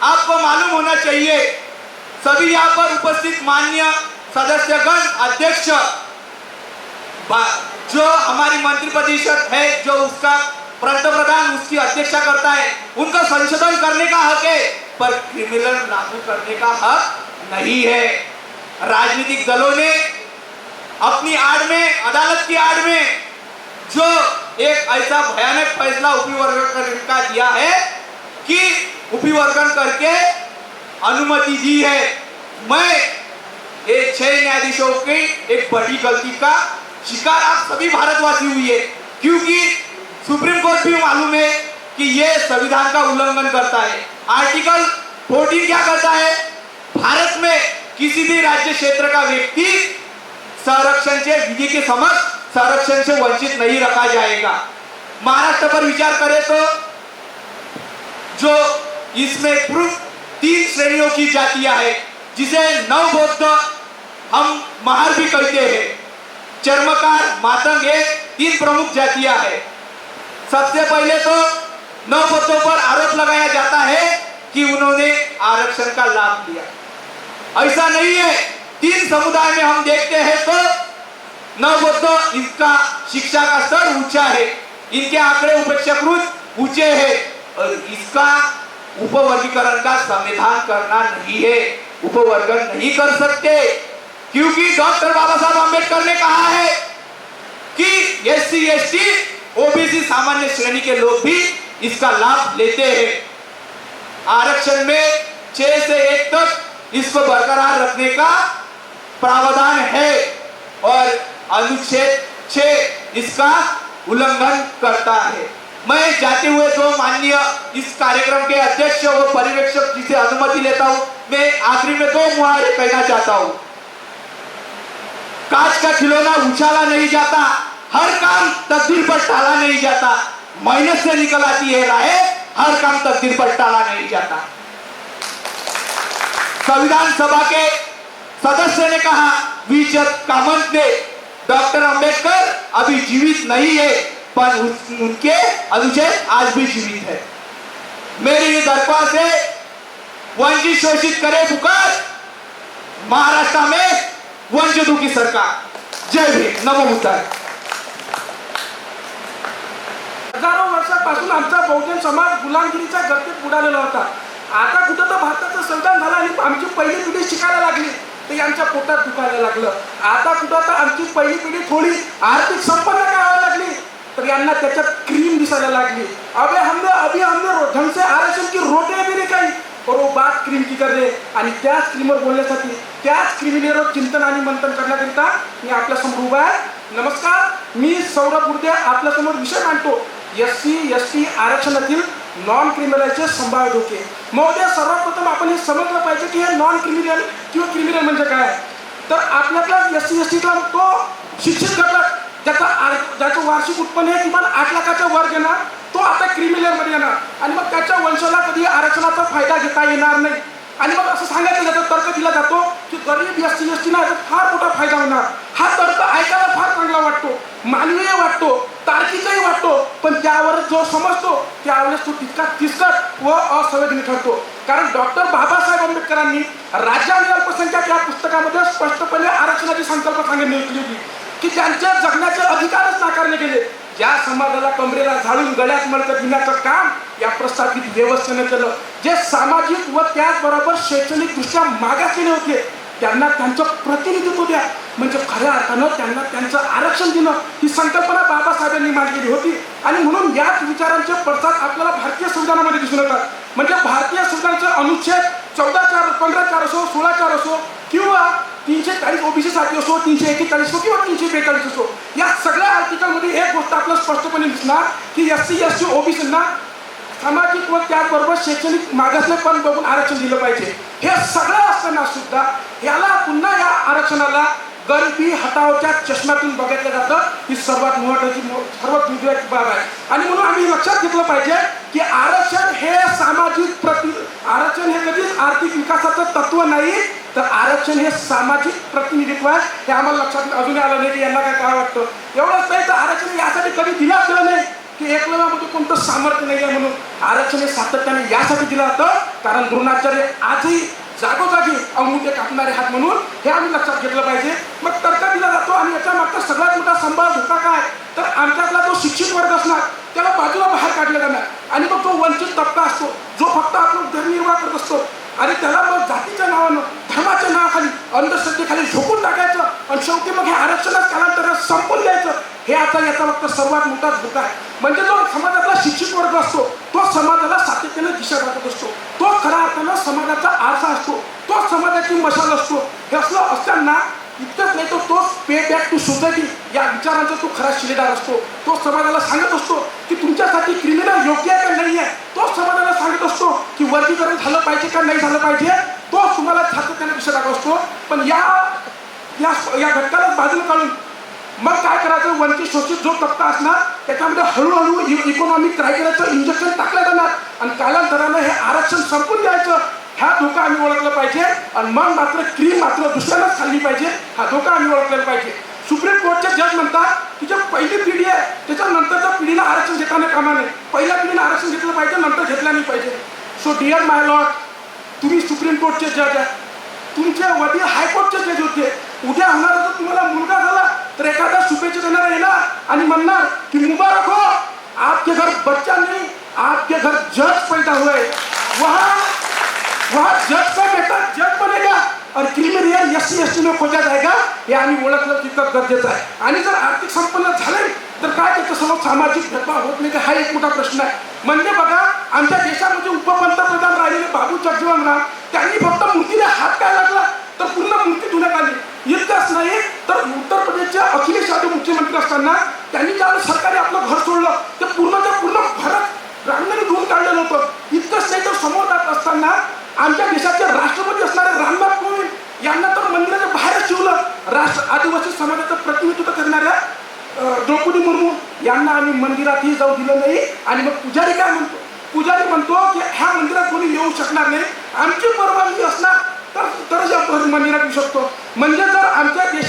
आपको मालूम होना चाहिए, सभी यहाँ पर उपस्थित माननीय सदस्यगण, अध्यक्ष, जो हमारी मंत्री परिषद है, जो उसका पंत प्रधान उसकी अध्यक्षा करता है, उनका संशोधन करने का हक है, पर क्रिमिनल लागू करने का हक नहीं है। राजनीतिक दलों ने अपनी आड़ में, अदालत की आड़ में जो एक ऐसा भयानक फैसला उपवर्गन का दिया है कि उपवर्गन करके अनुमति दी है। मैं ये 6 न्यायाधीशों की एक बड़ी गलती का शिकार आप सभी भारतवासी हुई है, क्योंकि सुप्रीम कोर्ट भी मालूम है कि ये संविधान का उल्लंघन करता है। आर्टिकल 14 क्या करता है? भारत में किसी भी राज्य क्षेत्र का व्यक्ति संरक्षण से, विधि के समक्ष संरक्षण से वंचित नहीं रखा जाएगा। महाराष्ट्र पर विचार करें तो जो इसमें 3 श्रेणियों की जातियां हैं, जिसे नवबौद्ध हम महार भी कहते हैं, चर्मकार, मातंग, ये 3 प्रमुख जातियां हैं। सबसे पहले तो नवबौद्धों पर आरोप लगाया जाता है कि उन्होंने आरक्षण का लाभ लिया। ऐसा नहीं है। 3 समुदाय में हम देखते हैं तो नवबौद्ध, इसका शिक्षा का स्तर ऊंचा है, इनके आंकड़े अपेक्षाकृत ऊंचे हैं, और इसका उपवर्गीकरण का संविधान करना नहीं है, उपवर्गन नहीं कर सकते, क्योंकि डॉक्टर बाबा साहब अम्बेडकर ने कहा है कि SC, ST, OBC सामान्य श्रेणी के लोग भी इसका लाभ लेते हैं। आरक्षण में 6 से 1 तक इसको बरकरार रखने का प्रावधान है और अनुच्छेद 6 इसका उल्लंघन करता है। मैं जाते हुए 2 माननीय इस कार्यक्रम के अध्यक्ष और पर्यवेक्षक जी से अनुमति लेता हूं। मैं आखिरी में 2 मुहावरे कहना चाहता हूं। कांच का खिलौना उछाला नहीं जाता, हर काम तकदीर पर टाला नहीं जाता, मेहनत से निकल आती है राहें, हर काम तकदीर पर टाला नहीं जाता। संविधान सभा के सदस्य ने कहा विजत कामत ने डॉक्टर अंबेडकर अभी जीवित नहीं है, पर उनके अनुच्छेद आज भी जीवित है। मेरी ये दरख्वास्त है, वंचित शोषित करे पुकार, महाराष्ट्र में वंचितों की सरकार। जय भीम, नमो बुद्धाय। हजारो वर्षापासून आमचा बहुजन समाज गुलामगिरीच्या गर्दीत बुडालेला होता. आता कुठं तर भारताचं संविधान झालं आणि आमची पहिली पिढी शिकायला लागली तर यांच्या पोटात दुखायला लागलं. आता कुठं तर आमची पहिली पिढी थोडी आर्थिक संपन्न करायला लागली तर यांना त्याच्यात क्रीम दिसायला लागली. अबे हमने ढंग से आरक्षण की रोटी भी नहीं खाई और वो बात क्रीम की कर रहे. आणि त्याच क्रीमवर बोलण्यासाठी, त्याच क्रिमिनलवर चिंतन आणि मंथन करण्याकरिता मी आपल्यासमोर उभा आहे. नमस्कार, मी सौरभ गुर्दे आपल्यासमोर विषय मांडतो, SC ST आरक्षणातील नॉन क्रिमिनलचे संभाव्य धोके. महोदय, सर्वप्रथम आपण हे समजलं पाहिजे की हे नॉन क्रिमिनल किंवा क्रिमिनल म्हणजे काय. तर आपल्यातला SC STला तो शिक्षित घटक ज्याचं वार्षिक उत्पन्न हे किमान 8 लाखाच्या वर घेणार, तो आता क्रिमिनलमध्ये येणार आणि मग त्याच्या वंशाला कधी आरक्षणाचा फायदा घेता येणार नाही. आणि मग असं सांगितलं जातं, तर्क दिला जातो की गरीब SC STना फार मोठा फायदा होणार. हा तर्क ऐकायला फार चांगला वाटतो, मानवीय वाटतो, तार्किकही वाटतो, पण त्यावर जो समजतो त्यावेळेस तो तितका तिसकट व असंवेदनीय ठरतो. कारण डॉक्टर बाबासाहेब आंबेडकरांनी राज्य आणि अल्पसंख्याक या पुस्तकामध्ये स्पष्टपणे आरक्षणाची संकल्पना सांगितली होती की ज्यांचे जगण्याचे अधिकारच नाकारले गेले, ज्या समाजाला कमरेला झाडून गळ्यात मळकत घेण्याचं काम या प्रस्थापित व्यवस्थेने केलं, जे सामाजिक व त्याचबरोबर शैक्षणिकदृष्ट्या मागासलेले होते त्यांना त्यांचं प्रतिनिधित्व द्या, म्हणजे खऱ्या अर्थानं त्यांना त्यांचं आरक्षण देणं, ही संकल्पना बाबासाहेबांनी मांडलेली होती. आणि म्हणून याच विचारांचे पडसाद आपल्याला भारतीय संविधानामध्ये दिसून येतात. म्हणजे भारतीय संविधानाचे अनुच्छेद 14(4), 15(4) असो, 16(4) असो किंवा 340 OBC साठी असो, 341 असो किंवा 342 असो, या सगळ्या आर्टिकलमध्ये एक गोष्ट आपल्याला स्पष्टपणे दिसणार की SC ST OBCंना सामाजिक व त्याचबरोबर शैक्षणिक मागासलेपण बघून आरक्षण दिलं पाहिजे. हे सगळं असताना सुद्धा याला पुन्हा या आरक्षणाला गरिबी हटावच्या चष्म्यातून बघितलं जातं. ही सर्वात महत्त्वाची सर्वात दुर्दैवी बाब आहे. आणि म्हणून आम्ही लक्षात घेतलं पाहिजे की आरक्षण हे सामाजिक आरक्षण हे कधीच आर्थिक विकासाचं तत्व नाही, तर आरक्षण हे सामाजिक प्रतिनिधित्व आहे. हे आम्हाला लक्षात अजूनही आलं नाही की यांना काय वाटतं. एवढंच नाही तर आरक्षण यासाठी कधी दिलं गेलं नाही की एकलव्यामध्ये कोणतं सामर्थ्य नाही आहे म्हणून. आरक्षण हे सातत्याने यासाठी दिलं जातं कारण द्रोणाचार्य आजही जागोजागी अंगुठे कापणारे हात म्हणून हे आम्ही लक्षात घेतलं पाहिजे. मग तर्क दिला जातो आणि याच्या मागचा सगळ्यात मोठा संभाव्य धोका काय, तर आमच्यातला जो शिक्षित वर्ग असणार त्याला बाजूला बाहेर काढलं जाणार आणि मग तो वंचित तबका असतो जो फक्त आपण उदरनिर्वाह करत असतो आणि त्याला मग जातीच्या नावानं, धर्माच्या नावाखाली, अंधश्रद्धेखाली झोपून टाकायचं आणि शेवटी मग हे आरक्षणात कालांतरात संपून द्यायचं. हे आता याचा फक्त सर्वात मोठा धोका आहे. म्हणजे जो समाजातला शिक्षित वर्ग असतो तो समाजाला सातत्याने दिशा दाखवत असतो, तो खऱ्या अर्थानं समाजाचा आरसा असतो, तो समाजाची मशाल असतो. हे असलं असताना इतकंच नाही तर तो पे बॅक टू सोसायटी या विचारांचा तो खरा शिलेदार असतो. तो समाजाला सांगत असतो की तुमच्यासाठी क्रिमिनल योग्य आहे का नाही आहे. तो समाजाला सांगत असतो की वर्गीकरण झालं पाहिजे का नाही झालं पाहिजे. तो तुम्हाला सातत्याने दिशा दाखवत असतो. पण या घटकाला बाजूला काढून मग काय करायचं, वंचित शोषित जो तबका असणार त्याच्यामध्ये हळूहळू इकॉनॉमिक क्रायटेरियाचं इंजेक्शन टाकलं जाणार आणि कालांतरानं हे आरक्षण संपून द्यायचं. हा धोका आम्ही ओळखला पाहिजे आणि मग मात्र क्रीम मात्र दुसऱ्यालाच खाल्ली पाहिजे. हा धोका आम्ही ओळखला पाहिजे. सुप्रीम कोर्टचे जज म्हणतात की जे पहिली पिढी आहे त्याच्यानंतरच्या पिढीला आरक्षण घेताना कामा नये. पहिल्या पिढीनं आरक्षण घेतलं पाहिजे, नंतर घेतलं नाही पाहिजे. सो डिअर माय लॉर्ड, तुम्ही सुप्रीम कोर्टचे जज आहे, तुमचे वडील हायकोर्टचे जज होते. उद्या होणार जर तुम्हाला मुलगा झाला तर एखादा शुभेच्छा देणारा येणार आणि म्हणणार की मुबारक हो, आपके घर बच्चा नहीं आपके घर जज पैदा हुए, वहाँ जज का बेटा जज बनेगा और क्रिमिनल SC ST में खोजा जाएगा. हे आम्ही ओळखलं तितकं गरजेचं आहे. आणि जर आर्थिक संपन्न झाले तर काय त्याच्यासमोर सामाजिक भेदभाव होत नाही का, हा एक मोठा प्रश्न आहे. म्हणजे बघा, आमच्या देशामध्ये उपपंतप्रधान राहिलेले बाबू जगजीवन राम त्यांनी फक्त मूर्तीने हात काय लागला तर पूर्ण मूर्ती धुण्यात आली. इतकंच नाही तर उत्तर प्रदेशचे अखिलेश यादव मुख्यमंत्री असताना त्यांनी ज्यावेळेस सरकारी आपलं घर सोडलं ते पूर्णच्या पूर्ण भारत रामने धुवून काढलेलं होतं. इतकंच नाही तर समोर जात असताना आमच्या देशाचे राष्ट्रपती असणारे रामनाथ कोविंद यांना तर मंदिराच्या बाहेर ठेवलं. आदिवासी समाजाचं प्रतिनिधित्व करणाऱ्या द्रौपदी मुर्मू यांना आम्ही मंदिरातही जाऊ दिलं नाही. आणि मग पुजारी काय म्हणतो, पुजारी म्हणतो की ह्या मंदिरात कोणी येऊ शकणार नाही, आमची परवानगी असणार तरच या मंदिरात येऊ शकतो. म्हणजे जर आमच्या देशात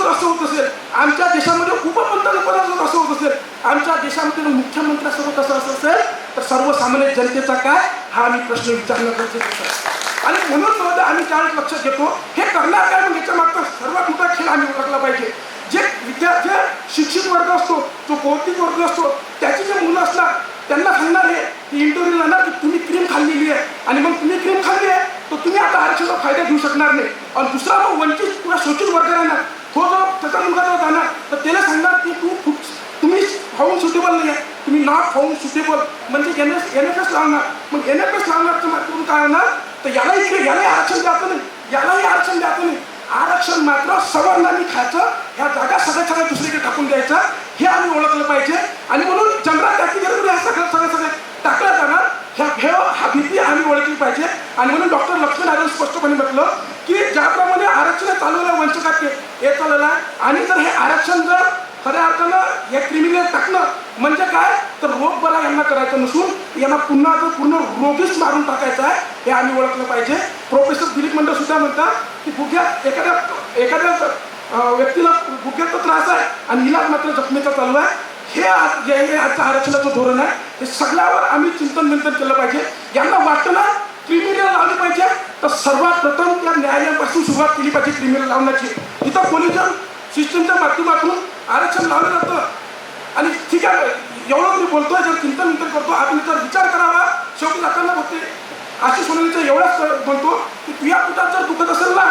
जर असं होत असेल, आमच्या देशामध्ये उपपंतप्रधान असं होत असेल, आमच्या देशामध्ये मुख्यमंत्र्यासोबत असं असेल, तर सर्वसामान्य जनतेचा काय हा आम्ही प्रश्न विचारणं गरजेचं आहे. आणि म्हणून मग आम्ही त्यावेळेस लक्षात घेतो हे करणार काय, मग याच्या मागचा सर्वात मोठा खेळ आम्ही ओळखला पाहिजे. जे जे शिक्षित वर्ग असतो, जो बौद्धिक वर्ग असतो, त्याची जे मुलं असणार त्यांना सांगणार आहे की इंटरव्ह्यू जाणार की तुम्ही क्रीम खाल्लेली आहे आणि मग तुम्ही क्रीम खाल्ली आहे तर तुम्ही आता आरक्षणाचा फायदा घेऊ शकणार नाही. आणि दुसरा मग वंचित किंवा शोषित वर्ग राहणार, तो जो त्याचा मुलगा जो जाणार तर त्याला सांगणार की तुम्ही फाऊंड सुटेबल नाही आहे, तुम्ही नॉट फाऊंड सुटेबल, म्हणजे NFS लावणार. मग NFS लावण्याच्या माध्यमातून काय होणार, तर यालाही आरक्षण द्यायचं नाही, यालाही आरक्षण द्यायचं नाही. आरक्षण मात्र सवर्णांनी खायचं, ह्या जागा सगळ्या दुसरीकडे टाकून द्यायचा, हे आम्ही ओळखलं पाहिजे. आणि म्हणून जनरल कॅटेगरीमध्ये ह्या सगळं टाकलं जाणार, हा भीती आम्ही ओळखली पाहिजे. आणि म्हणून डॉक्टर लक्ष्मण आर्य स्पष्टपणे म्हटलं की ज्याप्रमाणे आरक्षण चालवलं वंचकात हे चालवलं आहे, आणि जर हे आरक्षण जर खऱ्या अर्थानं हे क्रिमिनल टाकणं म्हणजे काय, तर रोग बरा यांना करायचं नसून यांना पूर्ण रोगीच मारून टाकायचं आहे, हे आम्ही ओळखलं पाहिजे. प्रोफेसर दिलीप मंडळ सुद्धा म्हणतात की गुग्यात एखाद्या व्यक्तीला गुग्याचा त्रास आहे आणि इलाज मात्र जखमेचा चालू आहे. हे आजचं आरक्षणाचं धोरण आहे. हे सगळ्यावर आम्ही चिंतन केलं पाहिजे. यांना वाटतं ना क्रिमिनल लावली पाहिजे, तर सर्वात प्रथम त्या न्यायालयापासून सुरुवात केली पाहिजे क्रिमिनल लावण्याची. इथं पोलिस सिस्टमच्या माध्यमातून आरक्षण लावलं जातं. आणि ठीक आहे, एवढं मी बोलतोय, जर चिंतन करतो आपण, तर विचार करावा. शेवटी जाताना होते आशिष सोनवणेचं एवढंच म्हणतो की तुझ्या पोटात जर दुखत असेल ना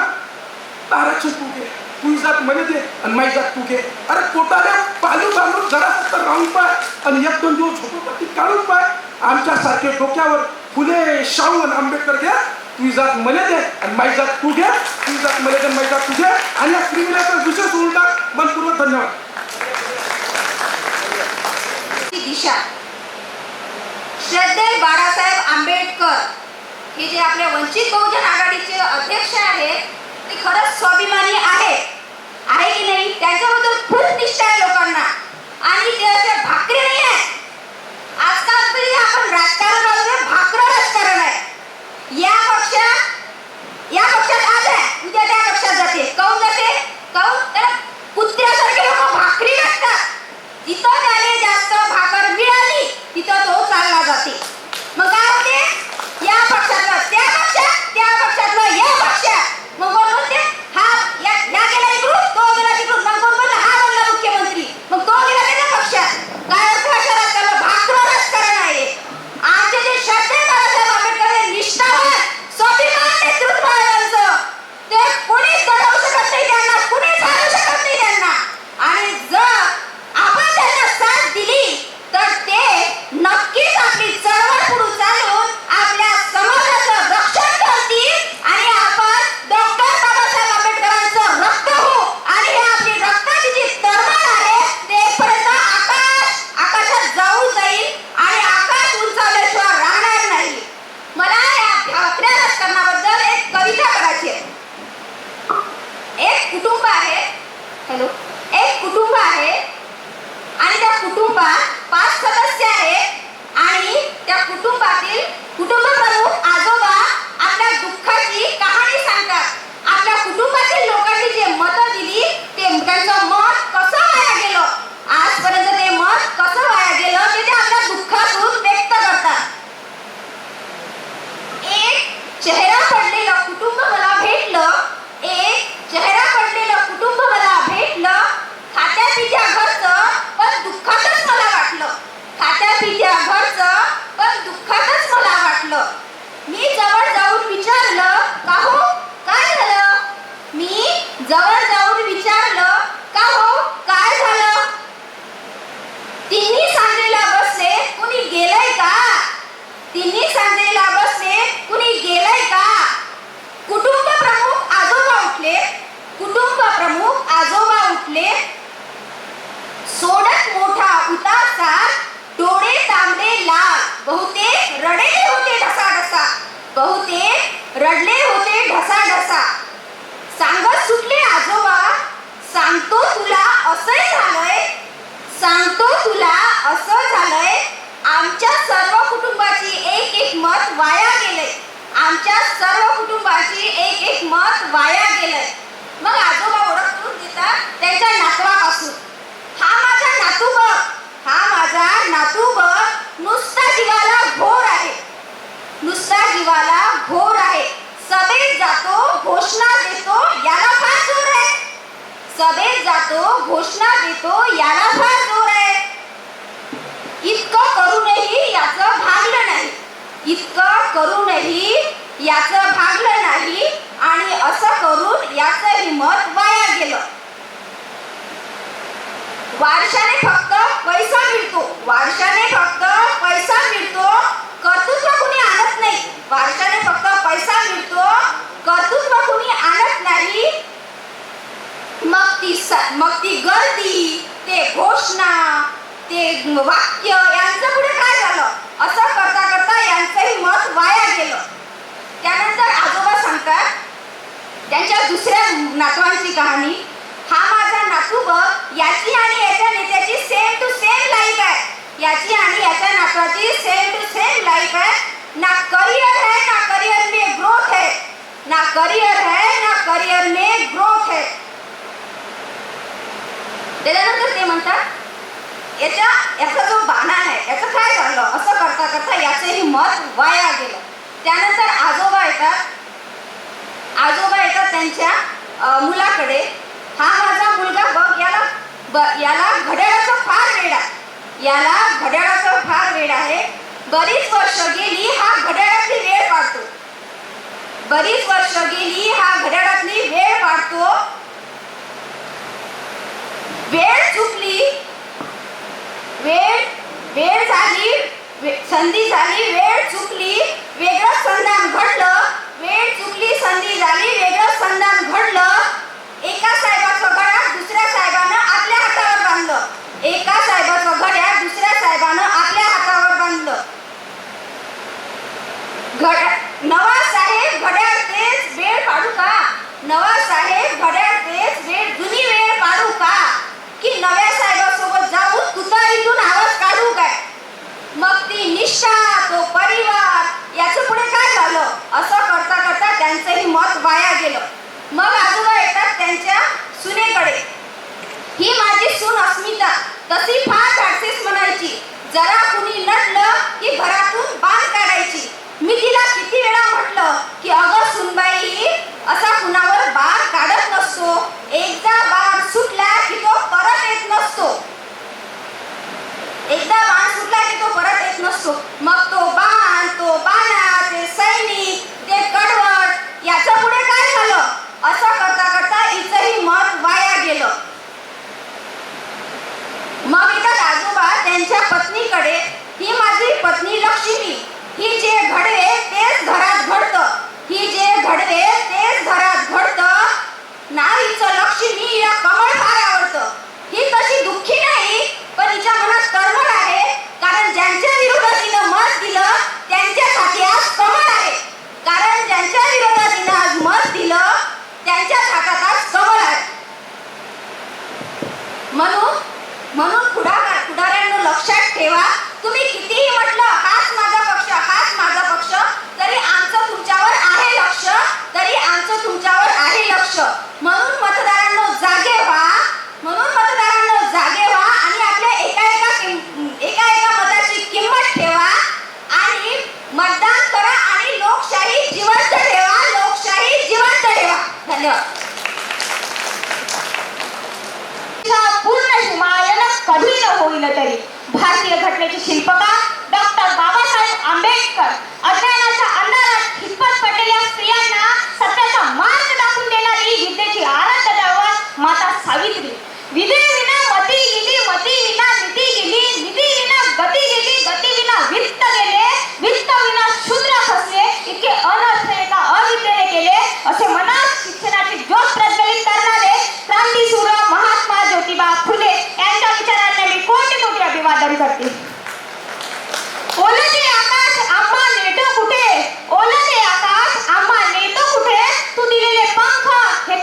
तर आरक्षण तू घे, तुझी जात मध्ये दे आणि माझी जात तू घे. अरे पोटाला पालू बांधून जरा तर राहून पाय आणि 1-2 दिवस झोपडपट्टी काढून पाय. आमच्यासारखे डोक्यावर फुले, शाहू आणि आंबेडकर घ्या, तुझी जात मला दे आणि माझी जात तू घे, तुझी जात मला दे, माझी जात तू घे, आणि या क्रिमिनलचा विषय सोडून टाक. मनपूर्वक धन्यवाद. दिशा श्रद्धेय बाळासाहेब आंबेडकर हे जे आपल्या वंचित बहुजन आघाडीचे अध्यक्ष आहेत, ते खरंच स्वाभिमानी आहे की नाही, त्यांच्याबद्दल खूप निष्ठा आहे लोकांना. आणि ते असे भाकरी नाही आहे. आजकाल तरी आपण राजकारण भाकरं राजकारण आहे. या पक्षात आज आहे, उद्या त्या पक्षात जाते. काऊन जाते? काऊन त्याला कुत्र्यासारखे लोक भाकरी लागतात. जिथं त्याने जास्त भाकर मिळाली तिथं तो चालला जाते. मग काय होते, या पक्षातलं त्या पक्षात, त्या पक्षातलं या पक्षात. मग कोण म्हणते हा या गेला इकडून, तो गेला तिकडून. मग कोण म्हणते हा बनला मुख्यमंत्री, मग तो गेला त्याच्या पक्षात. काय अर्थ अशा राजकारण? भाकरं राजकारण आहे. आमचे जे श्रद्धेय बाळासाहेब आंबेडकर हे निष्ठावान स्वाभिमान नेतृत्व आहे त्यांचं, ते कोणीच दडवू शकत नाही त्यांना, कोणीच हारू शकत नाही त्यांना. आणि जर आपण त्यांना साथ दिली तर ते नक्कीच आपली चळवळ पुढे चालून आपल्या समाजाचं रक्षण करतील आणि आपण डॉक्टर बाबासाहेब आंबेडकरांचं रक्त होऊ. आणि हे आपली रक्ताची जी तळमळ आहे ते पर्यंत आकाशात जाऊ जाईल आणि आकाश उंचावल्याशिवाय राहणार नाही. मला या भाकऱ्या राजकारणाबद्दल एक कविता करायची आहे. एक कुटुंब आहे, एक कुटुंब आहे आणि त्या कुटुंबात 5 सदस्य आहेत आणि त्या कुटुंबातील कुटुंब प्रमुख आजोबा आपल्या दुःखाची कहाणी सांगतात. आपल्या कुटुंबातील लोकांनी जे मतं दिली ते त्यांचं मत कसं वाया गेलं, आजपर्यंत ते मत कसं वाया गेलं ते आपल्या दुःखातून व्यक्त करतात. एक चेहरा पडलेलं कुटुंब मला भेटलं, एक चेहरा पडलेलं कुटुंब मला भेटलं. खात्या पित्या घरचं पण दुःखातच मला वाटलं, खात्या पित्या घरचं पण दुःखातच मला वाटलं. मी जवळ जाऊन विचारलं का हो काय झालं, मी जवळ जाऊन विचारलं का हो काय झालं. तिन्ही सांगलीला बसले कुणी गेलंय का, तिन्ही सांगलीला बसले कुणी गेलंय का. कुटुंब प्रमुख आजोबा उठले, कुटुंब प्रमुख आजोबा उठले. सोडत मोठा उतासा, डोळे तांबडे लाल, बहुतेक रडले होते ढसाढसा, बहुतेक रडले होते ढसाढसा. सांगत सुटले आजोबा जातो, घोषणा देतो, याला फार जोर आहे. इतकं करूनही याचं भागलं नाही. इतकं करूनही याचं भागलं नाही आणि असं करून याचंही मत वाया गेलं. वारशाने फक्त पैसा मिळतो, वारशाने फक्त पैसा मिळतो, कर्तृत्व कुणी आणत नाही. वारशाने फक्त पैसा मिळतो, कर्तृत्व कुणी आणत नाही. मग ती गर्दी, ते घोषणा, ते वाक्य यांचं पुढे काय झालं? असं करता करता यांचंही मत वाया गेलं. त्यानंतर आजोबा सांगतात त्यांच्या दुसऱ्या नातवांची कहाणी. हा माझा नातू बघ, याची आणि याच्या नेत्याची सेम टू सेम लाईफ आहे. याची आणि याच्या नातवाची सेम टू सेम लाईफ आहे. ना करियर है ना करियर में ग्रोथ है, ना करियर है ना करियर में ग्रोथ है. त्याच्यानंतर ते म्हणतात याचा जो बाणा आहे याचं काय झालं? असं करता करता याचंही मत वाया गेलं. त्यानंतर आजोबा येतात त्यांच्या मुलाकडे. हा माझा मुलगा बघ, याला घड्याळाचं फार वेड आहे, याला घड्याळाचं फार वेड आहे. बरीच वर्ष गेली हा घड्याळातली वेळ पाडतो, बरीच वर्ष गेली हा घड्याळातली वेळ पाडतो. वेळ चुकली, वेळ झाली, संधी झाली, वेळ चुकली, वेगळं संधान घडलं. वेळ चुकली, संधी झाली, वेगळं संधान घडलं. एका साहेबाचं घड्याळ दुसऱ्या साहेबानं आपल्या हातावर बांधलं. एका साहेबाचं घड्याळ दुसऱ्या साहेबानं आपल्या हातावर बांधलं. नवा साहेब घड्याळ तेच वेळ पाडू का? नवा साहेब घड्याळ तेच जुनी वेळ पाडू का? की नव्या साहेबासोबत जाऊन तुतारीतून आवाज काढू काय? मग ती निष्ठा, तो परिवार, याचं पुढे काय झालं? असं करता करता त्यांचंही मत वाया गेलं. मग आजोबा येतात त्यांच्या सुनेकडे. ही माझी सून अस्मिता तशी फार धाडसीच म्हणायची. जरा कुणी नटलं की घरातून बाण काढायची. मी तिला किती वेळा म्हटलं की अगं सुनबाई, असा कुणावर बाण काढत नसतो. एकदा बाण सुटला की तो परत येत नसतो. एकदा बाण सुटला की तो परत येत नसतो. मग तो बाण, तो बाणा, ते सैनिक, ते कडवट, याच्या पुढे काय झालं? असं करता करता हिचंही मत वाया गेलं. मग येतात आजोबा त्यांच्या पत्नीकडे. ही माझी पत्नी लक्ष्मी, ही जे घडवे तेच घरात घडतं, ही जे घडवे तेच घरात घडतं. ना हिचं लक्ष्मी, हिला कमळ फार आवडतं. ही तशी दुःखी नाही, पण हिच्या मनात कर्मळ आहे. कारण ज्यांच्या विरोधात हिनं मत दिलं त्यांच्यासाठी आज कमळ आहे. कारण ज्यांच्या विरोधात हिनं आज मत दिलं त्यांच्याच हातात आज कमळ आहे. म्हणून पुढाऱ्यांनो लक्षात ठेवा, तुम्ही कितीही म्हटलं हाच माझा पक्ष, हाच माझा पक्ष, तरी आमचं तुमच्यावर आहे लक्ष, तरी आमचं तुमच्यावर आहे लक्ष. म्हणून मतदारांनो जागे व्हा, आणि आपल्या एका मताची किंमत ठेवा आणि मतदान करा आणि लोकशाही जिवंत ठेवा, लोकशाही जिवंत ठेवा. धन्यवाद. पूर्ण हिमालयन कधी न होईल तरी भारतीय घटनेचे शिल्पकार डॉक्टर बाबासाहेब आंबेडकर अज्ञानाच्या अंधारात हिप्पत पडलेल्या स्त्रियांना सत्याचा मार्ग दाखवून देणारी विद्येची आराध्य दैवत माता सावित्री. विद्येविना मती गेली, मती विना नीती गेली, नीती विना गती गेली, गती विना वित्त गेले, वित्त विना शूद्र खसले. इतके अनर्थ एका अविद्येने केले. असे मनात शिक्षणाची ज्योत प्रज्वलित करणारे क्रांतीसूर महात्मा ज्योतिबा फुले यांच्या विचारांना मी कोटी कोटी अभिवादन करते. ओलते आकाश आम्हा नेतो कुठे, ओलते आकाश आम्हा नेतो कुठे, तू दिलेले पंख हे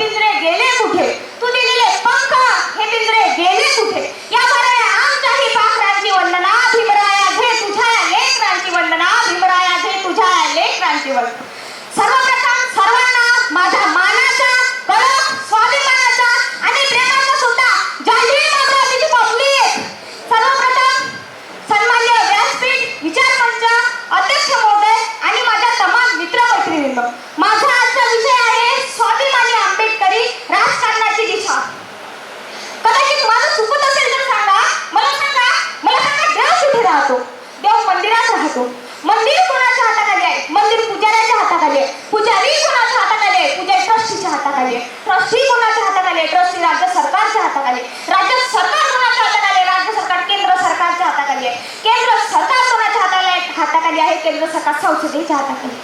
सका संसदेच्या हाताखाली,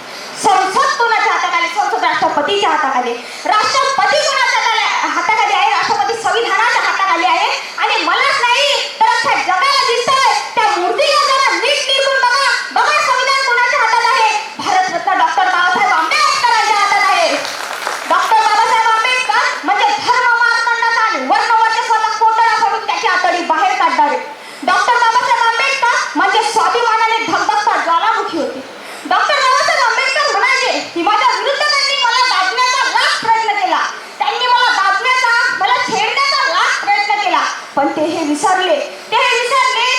संसद कोणाच्या हाताखाली, संसद राष्ट्रपतीच्या हाताखाली, राष्ट्रपती कोणाच्या हाताखाली आहे, राष्ट्रपती संविधानाच्या हाताखाली आहे. आणि मलाच नाही तर अख्ख्या जगाला दिसतंय त्या मूर्तीला जरा नीट निरखून बघा. बघा संविधान कोणाच्या हातात आहे, भारतरत्न डॉक्टर बाबासाहेब आंबेडकरांच्या हातात आहे. डॉक्टर बाबासाहेब आंबेडकर म्हणजे धर्म मार्तंडाचा आणि वर्णवर्चस्वाचा कोटडा फोडून त्याची आतडी बाहेर काढणारे. डॉक्टर बाबासाहेब आंबेडकर म्हणजे स्वाभिमानाने धगधगता ज्वालामुखी होते. डॉक्टर बाबासाहेब आंबेडकर म्हणाले की माझ्या विरुद्धकांनी मला दाबण्याचा लाख प्रयत्न केला, त्यांनी मला दाबण्याचा, मला छेडण्याचा लाख प्रयत्न केला, पण ते हे विसरले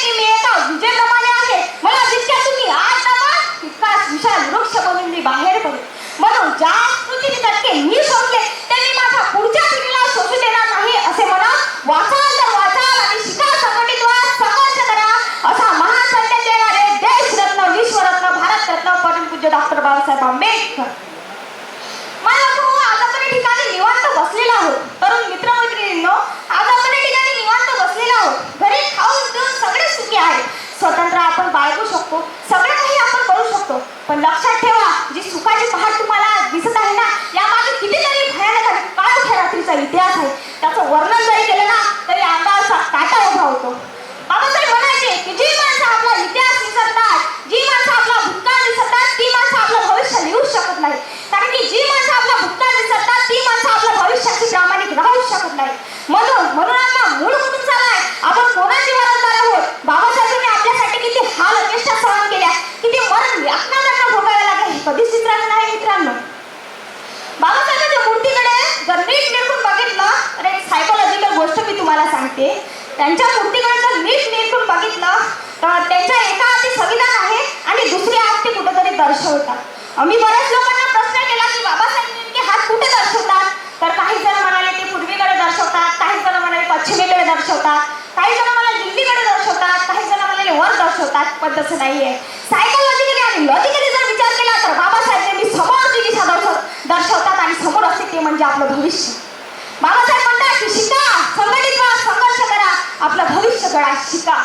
की मी एका विजेप्रमाणे आहे. मला जितक्या तुम्ही आत दाबा तितकाच विशाल वृक्ष बनून मी बाहेर पडू. म्हणून ज्या स्मृती तटके मी शोधले ते मी माझ्या पुढच्या पिढीला शोधू देणार नाही असे म्हणा. वाचाल तर वाचाल आणि शिका, संघटित व्हा, संघर्ष करा असा महान संदेश देणारे देशरत्न, विश्वरत्न, भारतरत्न परमपूज्य डॉक्टर बाबासाहेब आंबेडकर. मला आज आपण या ठिकाणी निवांत बसलेला आहोत. तरुण मित्रमैत्रिणींनो, आज आपण या ठिकाणी निवांत बसलेला आहोत. घरी खाऊन पिऊन सगळे सुखी आहेत, स्वतंत्र आपण बाळगू शकतो, सगळं काही आपण करू शकतो. पण लक्षात ठेवा, जी सुखाची पहाट तुम्हाला दिसत आहे ना, यामागे कितीतरी भयानक आणि काळोख्या रात्रीचा इतिहास आहे. त्याचं वर्णन जरी केलं ना तरी अंगाचा काटा उभा होतो. बाबासाहेब म्हणायचे की जी माणसं आपला इतिहास विसरतात, जी माणसं आपला भूतकाळ विसरतात, ती माणसं आपलं भविष्य लिहू शकत नाही. कारण की जी माणसं आपला भूतकाळ विसरतात ती माणसं आपल्या भविष्याची प्रामाणिक राहू शकत नाही. म्हणून आपला मूळ कुठून चाललाय, आपण कोणाची वारसदार आहोत. बाबासाहेबांनी आपल्यासाठी किती हाल अपेक्षा सहन केल्या, किती मरण यातना त्यांना भोगायला लागले, हे कधीच चित्राचं नाही मित्रांनो. बाबासाहेबांच्या मूर्तीकडे जर नीट निरखून बघितलं तर एक सायकोलॉजिकल गोष्ट मी तुम्हाला सांगते. त्यांच्या मूर्तीकडे जर नीट निरखून बघितलं तर त्यांच्या एका हाती संविधान आहे आणि दुसऱ्या हाती कुठेतरी दर्शवतात. आम्ही बऱ्याच लोकांना प्रश्न केला की बाबासाहेब नेमके हात कुठे दर्शवतात, तर काही जण म्हणाले ते पूर्वेकडे दर्शवतात, काही जण म्हणाले पश्चिमेकडे दर्शवतात, काही जण म्हणाले दिल्लीकडे दर्शवतात, काही जण म्हणाले वर दर्शवतात. पण तसं नाहीये. सायकोलॉजिकली आणि लॉजिकली जर विचार केला तर बाबासाहेब नेहमी समोरची दिशा दर्शवतात आणि समोर असते ते म्हणजे आपलं भविष्य. बाबासाहेब म्हणतात की शिका, संघटित व्हा, संघर्ष करा, आपलं भविष्य घडा, शिका.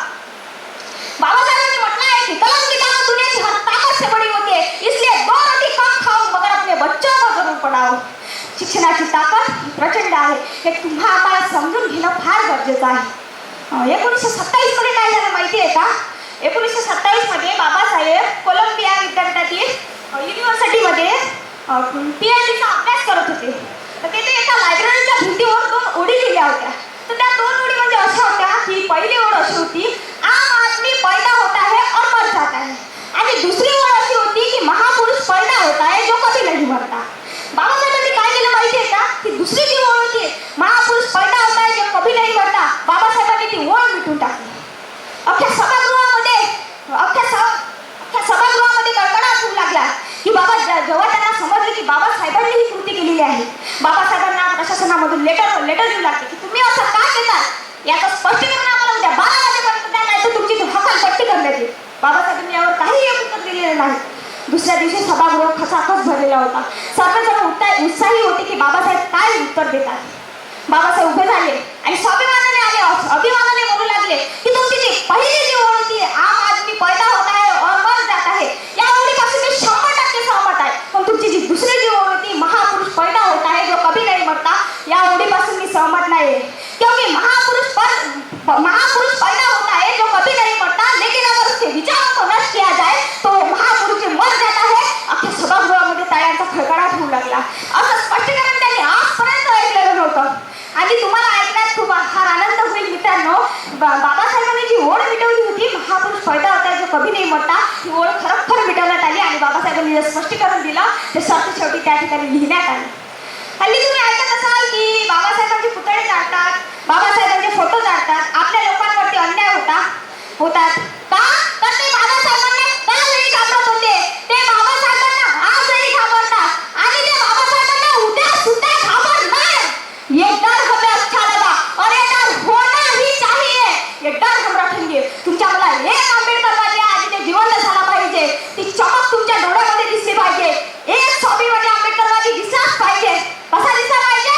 बाबासाहेबांनी म्हटलं आहे की कलम की ताकत दुनिया की हर ताकत से बड़ी होती है, इसलिए दो रोटी कम खाओ मगर अपने बच्चों को जरूर पढ़ाओ. शिक्षणाची ताकद प्रचंड आहे, हे तुम्हा आम्हाला समजून घेणं फार गरजेचं आहे. 1927 मध्ये काय झालं माहिती आहे का? 1927 मध्ये बाबासाहेब कोलंबिया विद्यापीठातील युनिव्हर्सिटीमध्ये PhDचा अभ्यास करत होते. तर तेथे एका लायब्ररीच्या भिंतीवर 2 ओळी लिहिल्या होत्या. तर त्या 2 ओळी म्हणजे अशा होत्या की पहिली ओळ अशी होती, आम आदमी पैदा होता है और मर जाता है, आणि दुसरी ओळ अशी होती की महापुरुष पैदा होता है जो कभी नहीं मरता. बाबासाहेबांनी काय केलं माहिती आहे का? की दुसरी जी ओळ होती महापुरुष पैदा होता है जो कभी नहीं मरता, बाबासाहेबांनी ती ओळ मिटून टाकली. अख्ख्या सभागृहामध्ये कळकळाट होऊ लागला की जेव्हा त्यांना समजलं की बाबासाहेबांनी ही कृती केलेली आहे. बाबासाहेबांना प्रशासनामधून लेटर देऊ लागले की तुम्ही असं का केलं, याचं स्पष्टीकरण आम्हाला उद्या 12 वाजेपर्यंत द्या, नाही तर तुमची हकालपट्टी करण्यात येईल. बाबासाहेबांनी यावर काहीही उत्तर दिलेलं नाही. दुसऱ्या दिवशी सभागृह खचाखच भरलेला होता. सर्वजण उत्साही होते की बाबासाहेब काय उत्तर देतात. बाबासाहेब उभे झाले आणि स्वाभिमानाने अभिमानाने बोलू लागले की तुमची जी पहिली जी ओळ होती, आम आदमी पैदा होता है और मर जाता है, या ओळीपासून मी 100% सहमत आहे. पण तुमची जी दुसरी जी ओळ होती, महापुरुष पैदा होता है जो कभी नहीं मरता, या ओळीपासून मी सहमत नाही. क्योंकि महापुरुष पैदा होता है जो कभी नहीं मरता, लेकिन अगर उसके विचारों को नष्ट किया जाए तो महापुरुष मर जाता है. अख्ख्या सभागृहामध्ये टाळ्यांचा खळखळाट होऊ लागला. असं स्पष्टीकरण त्यांनी आजपर्यंत ऐकलेलं नव्हतं. आणि तुम्हाला ऐकण्यात खूप फार आनंद होईल मित्रांनो. बाबासाहेबांनी जी ओळ मिटवली होती, महापुरुष पैदा होता जो कभी नाही मरता, ही ओळ खरोखर मिटवण्यात आली आणि बाबासाहेबांनी जे स्पष्टीकरण दिलं ते शर्त शेवटी त्या ठिकाणी लिहिण्यात आले. हल्ली तुम्ही ऐकत असाल की बाबासाहेबांचे पुतळे जाळतात, बाबासाहेबांचे फोटो जाळतात, आपल्या लोकांवरती अन्याय होतात. का? तर ते बाबासाहेबांना त्यावेळी घाबरत होते, ते बाबासाहेबांना आजही घाबरतात आणि ते बाबासाहेबांना उद्या सुद्धा घाबरणार. ये डर हमें अच्छा लगा और ये डर होना ही चाहिए. ये डर हम रखेंगे. तुमच्या मला एक आंबेडकरवादी आधी ते जिवंत झाला पाहिजे, ती चमक तुमच्या डोळ्यामध्ये दिसली पाहिजे. एक स्वाभिमानी आंबेडकरवादी दिसलाच पाहिजे. कसा दिसला पाहिजे?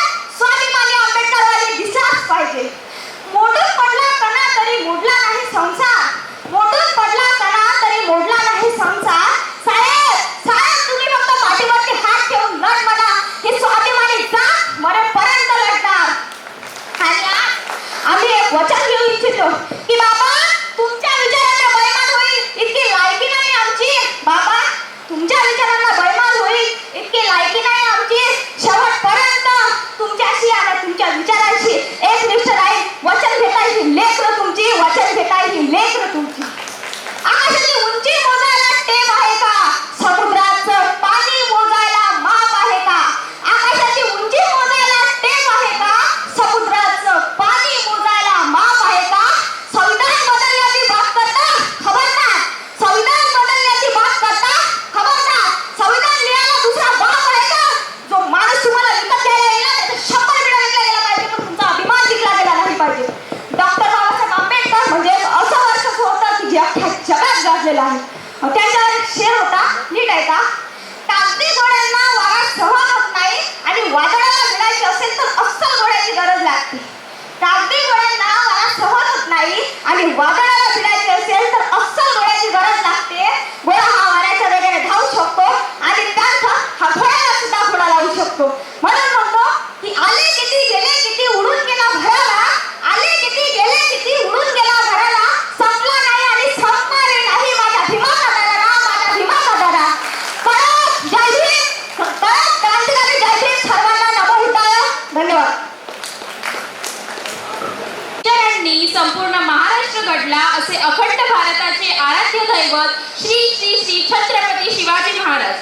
संपूर्ण महाराष्ट्र घडला असे अखंड भारताचे आराध्य दैवत श्री श्री श्री छत्रपती शिवाजी महाराज,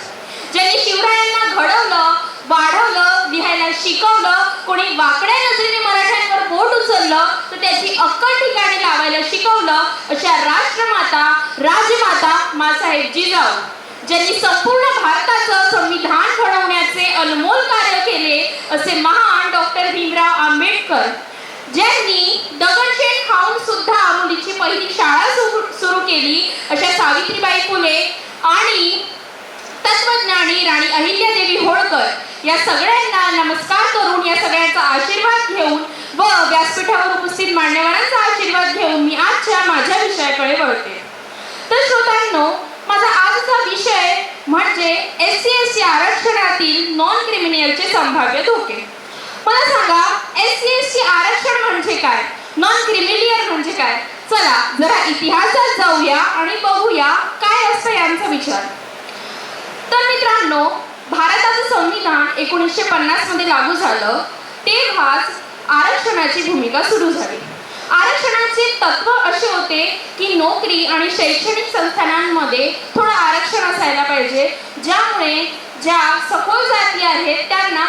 ज्यांनी शिवरायांना घडवलं, वाढवलं, लिहायला शिकवलं, कोणी वाकड्या नजरेने मराठ्यांवर बोट उचललं तर त्याची अक्कल ठिकाणी लावायला शिकवलं, अशा राष्ट्रमाता राजमाता मासाहेब जिजाऊ, ज्यांनी संपूर्ण भारताचं संविधान घडवण्याचे अनमोल कार्य केले असे महान डॉक्टर भीमराव आंबेडकर, ज्यांनी दगडशेठ खाऊन सुद्धा मुलीची पहिली शाळा सुरू केली अशा सावित्रीबाई फुले आणि तत्वज्ञानी राणी अहिल्यादेवी होळकर या सगळ्यांना नमस्कार करून, या सगळ्यांचा आशीर्वाद घेऊन व व्यासपीठावर उपस्थित मान्यवरांचा आशीर्वाद घेऊन मी आजच्या माझ्या विषयाकडे वळते. तर श्रोतांनो, माझा आजचा विषय म्हणजे SC/ST आरक्षणातील नॉन क्रिमिनलचे संभाव्य धोके. मला सांगा, SC/ST आरक्षण म्हणजे काय, नॉन क्रिमिनल म्हणजे काय? चला जरा इतिहासात जाऊया आणि बघूया काय असतं यांचा विचार. तर मित्रांनो, भारताचं संविधान 1950 मध्ये लागू झालं तेव्हाच आरक्षणाची भूमिका सुरू झाली. आरक्षणाचे तत्व असे होते की नोकरी आणि शैक्षणिक संस्थानांमध्ये थोडं आरक्षण असायला पाहिजे, ज्यामुळे ज्या सखोल जाती आहेत त्यांना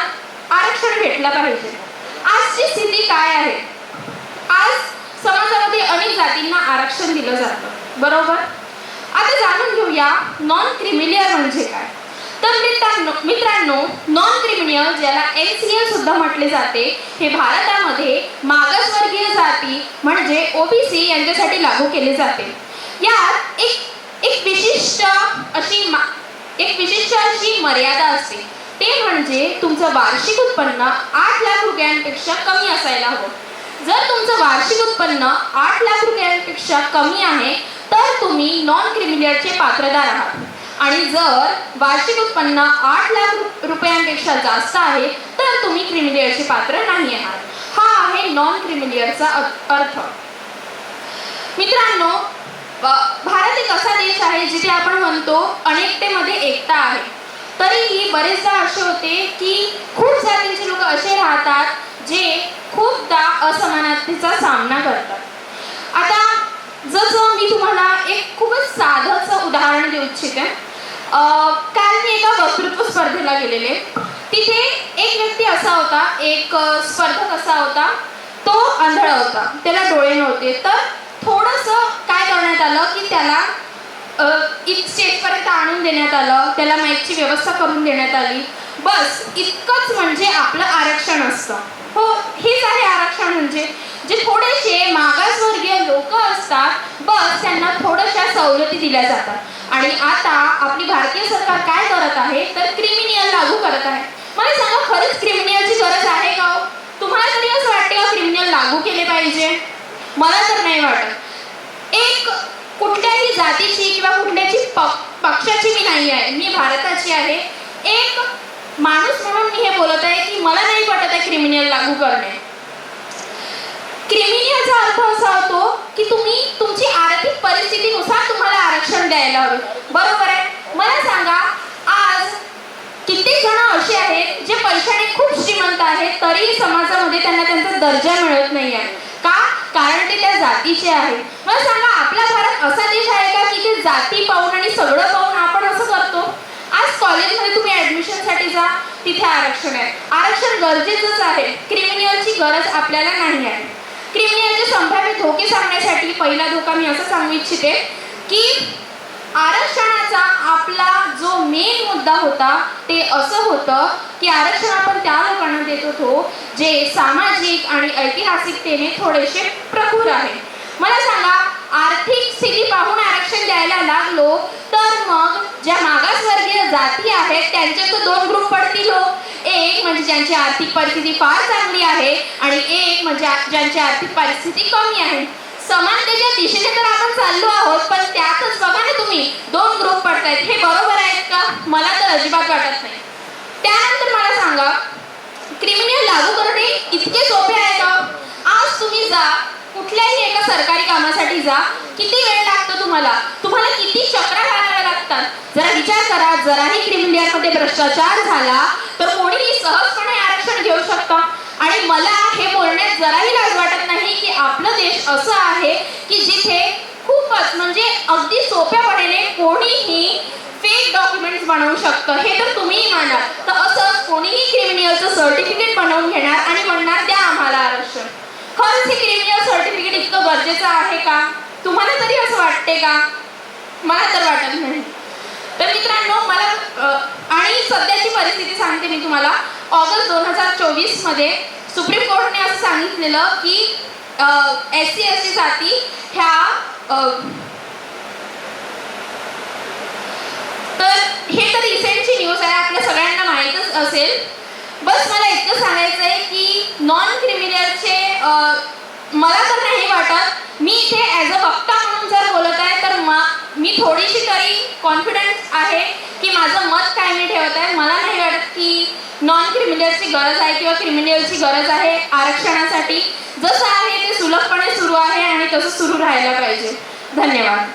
आरक्षण भेटलं पाहिजे. आजची स्थिती काय आहे? आज समाजामध्ये अनेक जातींना आरक्षण दिलं जातं, बरोबर? आता जाणून घेऊया नॉन क्रिमिनल म्हणजे काय. तर मित्रांनो, नॉन क्रिमिनल, ज्याला NCL सुद्धा म्हटले जाते, हे भारतामध्ये मागासवर्गीय जाती म्हणजे OBC यांच्यासाठी लागू केले जाते. यात एक विशिष्ट अशी मर्यादा असते, ते म्हणजे तुमचं वार्षिक उत्पन्न 8 लाख रुपयांपेक्षा कमी असायला हवं. जर तुमचं वार्षिक उत्पन्न 8 लाख रुपयांपेक्षा कमी आहे तर तुम्ही नॉन क्रिमिनलचे पात्रदार आहात, आणि जर वार्षिक उत्पन्न 8 लाख रुपयांपेक्षा जास्त आहे तर तुम्ही क्रिमिनलचे पात्र नाही आहात. हा आहे नॉन क्रिमिनलचा अर्थ. मित्रांनो, भारत एक असा देश आहे जिथे आपण म्हणतो अनेकतेमध्ये एकता आहे. तरीही बरेचदा असे होते की खूप जातींचे लोक असे राहतात जे खूपदा असमानतेचा सामना करतात. आता जसं मी तुम्हाला एक खूपच साधंसं उदाहरण देऊ इच्छिते. काल मी एका वक्तृत्व स्पर्धेला गेलेले. तिथे एक व्यक्ती असा होता, एक स्पर्धक असा होता, तो आंधळा होता, त्याला डोळे नव्हते. तर थोडंसं काय करण्यात आलं की त्याला स्टेजपर्यंत आणून देण्यात आलं, त्याला माईकची व्यवस्था करून देण्यात आली. बस इतकंच म्हणजे आपलं आरक्षण असतं. हो, हेच आहे आरक्षण म्हणजे. जे थोडेसे मागासवर्गीय लोक असतात, बस त्यांना थोड्याशा सवलती दिल्या जातात. आणि आता आपली भारतीय सरकार काय करत आहे तर क्रिमिनल लागू करत आहे. मला सांगा, खरंच क्रिमिनलची गरज आहे का? तुम्हाला तरी असं वाटते का क्रिमिनल लागू केले पाहिजे? मला तर नाही वाटत. एक कुठल्याही जातीची किंवा कुठल्याची पक्षाची मी नाही आहे, मी भारताची आहे. एक माणूस म्हणून मी हे बोलत आहे की मला नाही वाटत आहे क्रिमिनल लागू करणे. क्रिमिनलचा अर्थ असा होतो की तुम्ही तुमची आर्थिक परिस्थितीनुसार तुम्हाला आरक्षण द्यायला हवे, बरोबर आहे? मला सांगा, आज कित्येक जण असे आहेत जे पैशाने खूप श्रीमंत आहेत तरी समाजामध्ये त्यांना त्यांचा दर्जा मिळत नाही आहे. का? कारण ते त्या जातीचे आहेत. मला सांगा, आपला भारत असा देश आहे का की ते जाती पाहून आणि सगळं पाहून आपण असं करतो? आज कॉलेजमध्ये तुम्ही ऍडमिशनसाठी जा, तिथे आरक्षण आहे. आरक्षण गरजेचंच आहे. क्रिमिनलची गरज आपल्याला नाही आहे. क्रिमिनलचे संभाव्य धोके सांगण्यासाठी पहिला धोका मी असं सांगू इच्छिते की आरक्षणाचा आपला जो मेन मुद्दा होता ते असं होतं की आरक्षण आपण त्या लोकांना देत होतो जे सामाजिक आणि ऐतिहासिकतेने थोडेसे प्रखर आहेत. मला सांगा, आर्थिक स्थिती पाहून आरक्षण द्यायला लागलो तर मग ज्या मागासवर्गीय जाती आहेत त्यांचे तर 2 ग्रुप पडतील. एक म्हणजे ज्यांची आर्थिक परिस्थिती फार चांगली आहे आणि एक म्हणजे ज्यांची आर्थिक परिस्थिती कमी आहे. समानतेच्या दिशेने तर आपण चाललो आहोत, पण त्यातच बघा ना तुम्ही 2 ग्रुप पडतायत. हे बरोबर आहेत का? मला तर अजिबात वाटत नाही. त्यानंतर मला सांगा, क्रिमिनल लागू करणे इतके सोपे आहे का? आज तुम्ही जा, कुठल्याही एका सरकारी कामासाठी जा, किती वेळ लागतो तुम्हाला किती चक्रा घालाव्या लागतात? जरा विचार करा. जराही क्रिमिनलमध्ये भ्रष्टाचार झाला तर कोणीही सहजपणे आरक्षण घेऊ शकतं. आणि मला हे बोलण्यात जराही लाज वाटत नाही की आपलं आपलं देश असं आहे की जिथे खूपच म्हणजे अगदी सोप्यापणे कोणीही फेक डॉक्युमेंट्स बनवू शकतं. हे तर तुम्हीही माना. तर असंच कोणीही क्रिमिनलचं सर्टिफिकेट बनवून घेणार आणि म्हणणार द्या आम्हाला आरक्षण. खरंच हे क्रिमिनल सर्टिफिकेट इतकं गरजेचं आहे का? तुम्हाला तरी असं वाटते का? मला तर वाटत नाही. तर मित्रांनो, मला आणि सध्याची परिस्थिती सांगते मी तुम्हाला. ऑगस्ट 2024 मध्ये सुप्रीम कोर्टने असं सांगितलेलं की SC ST साठी ह्या तर हे तर रिसेंटची न्यूज आहे, आपल्या सगळ्यांना माहीतच असेल. बस मला इतकं सांगायचं आहे की नॉन क्रिमिनलचे मला तर नाही वाटत. मी इथे ॲज अ वक्ता म्हणून जर बोलत आहे तर मी थोडीशी तरी कॉन्फिडन्स आहे की माझं मत काय मी ठेवत आहे. मला नाही वाटत की नॉन क्रिमिनलची गरज आहे किंवा क्रिमिनलची गरज आहे आरक्षणासाठी. जसं आहे ते सुलभपणे सुरू आहे आणि तसं सुरू राहायला पाहिजे. धन्यवाद.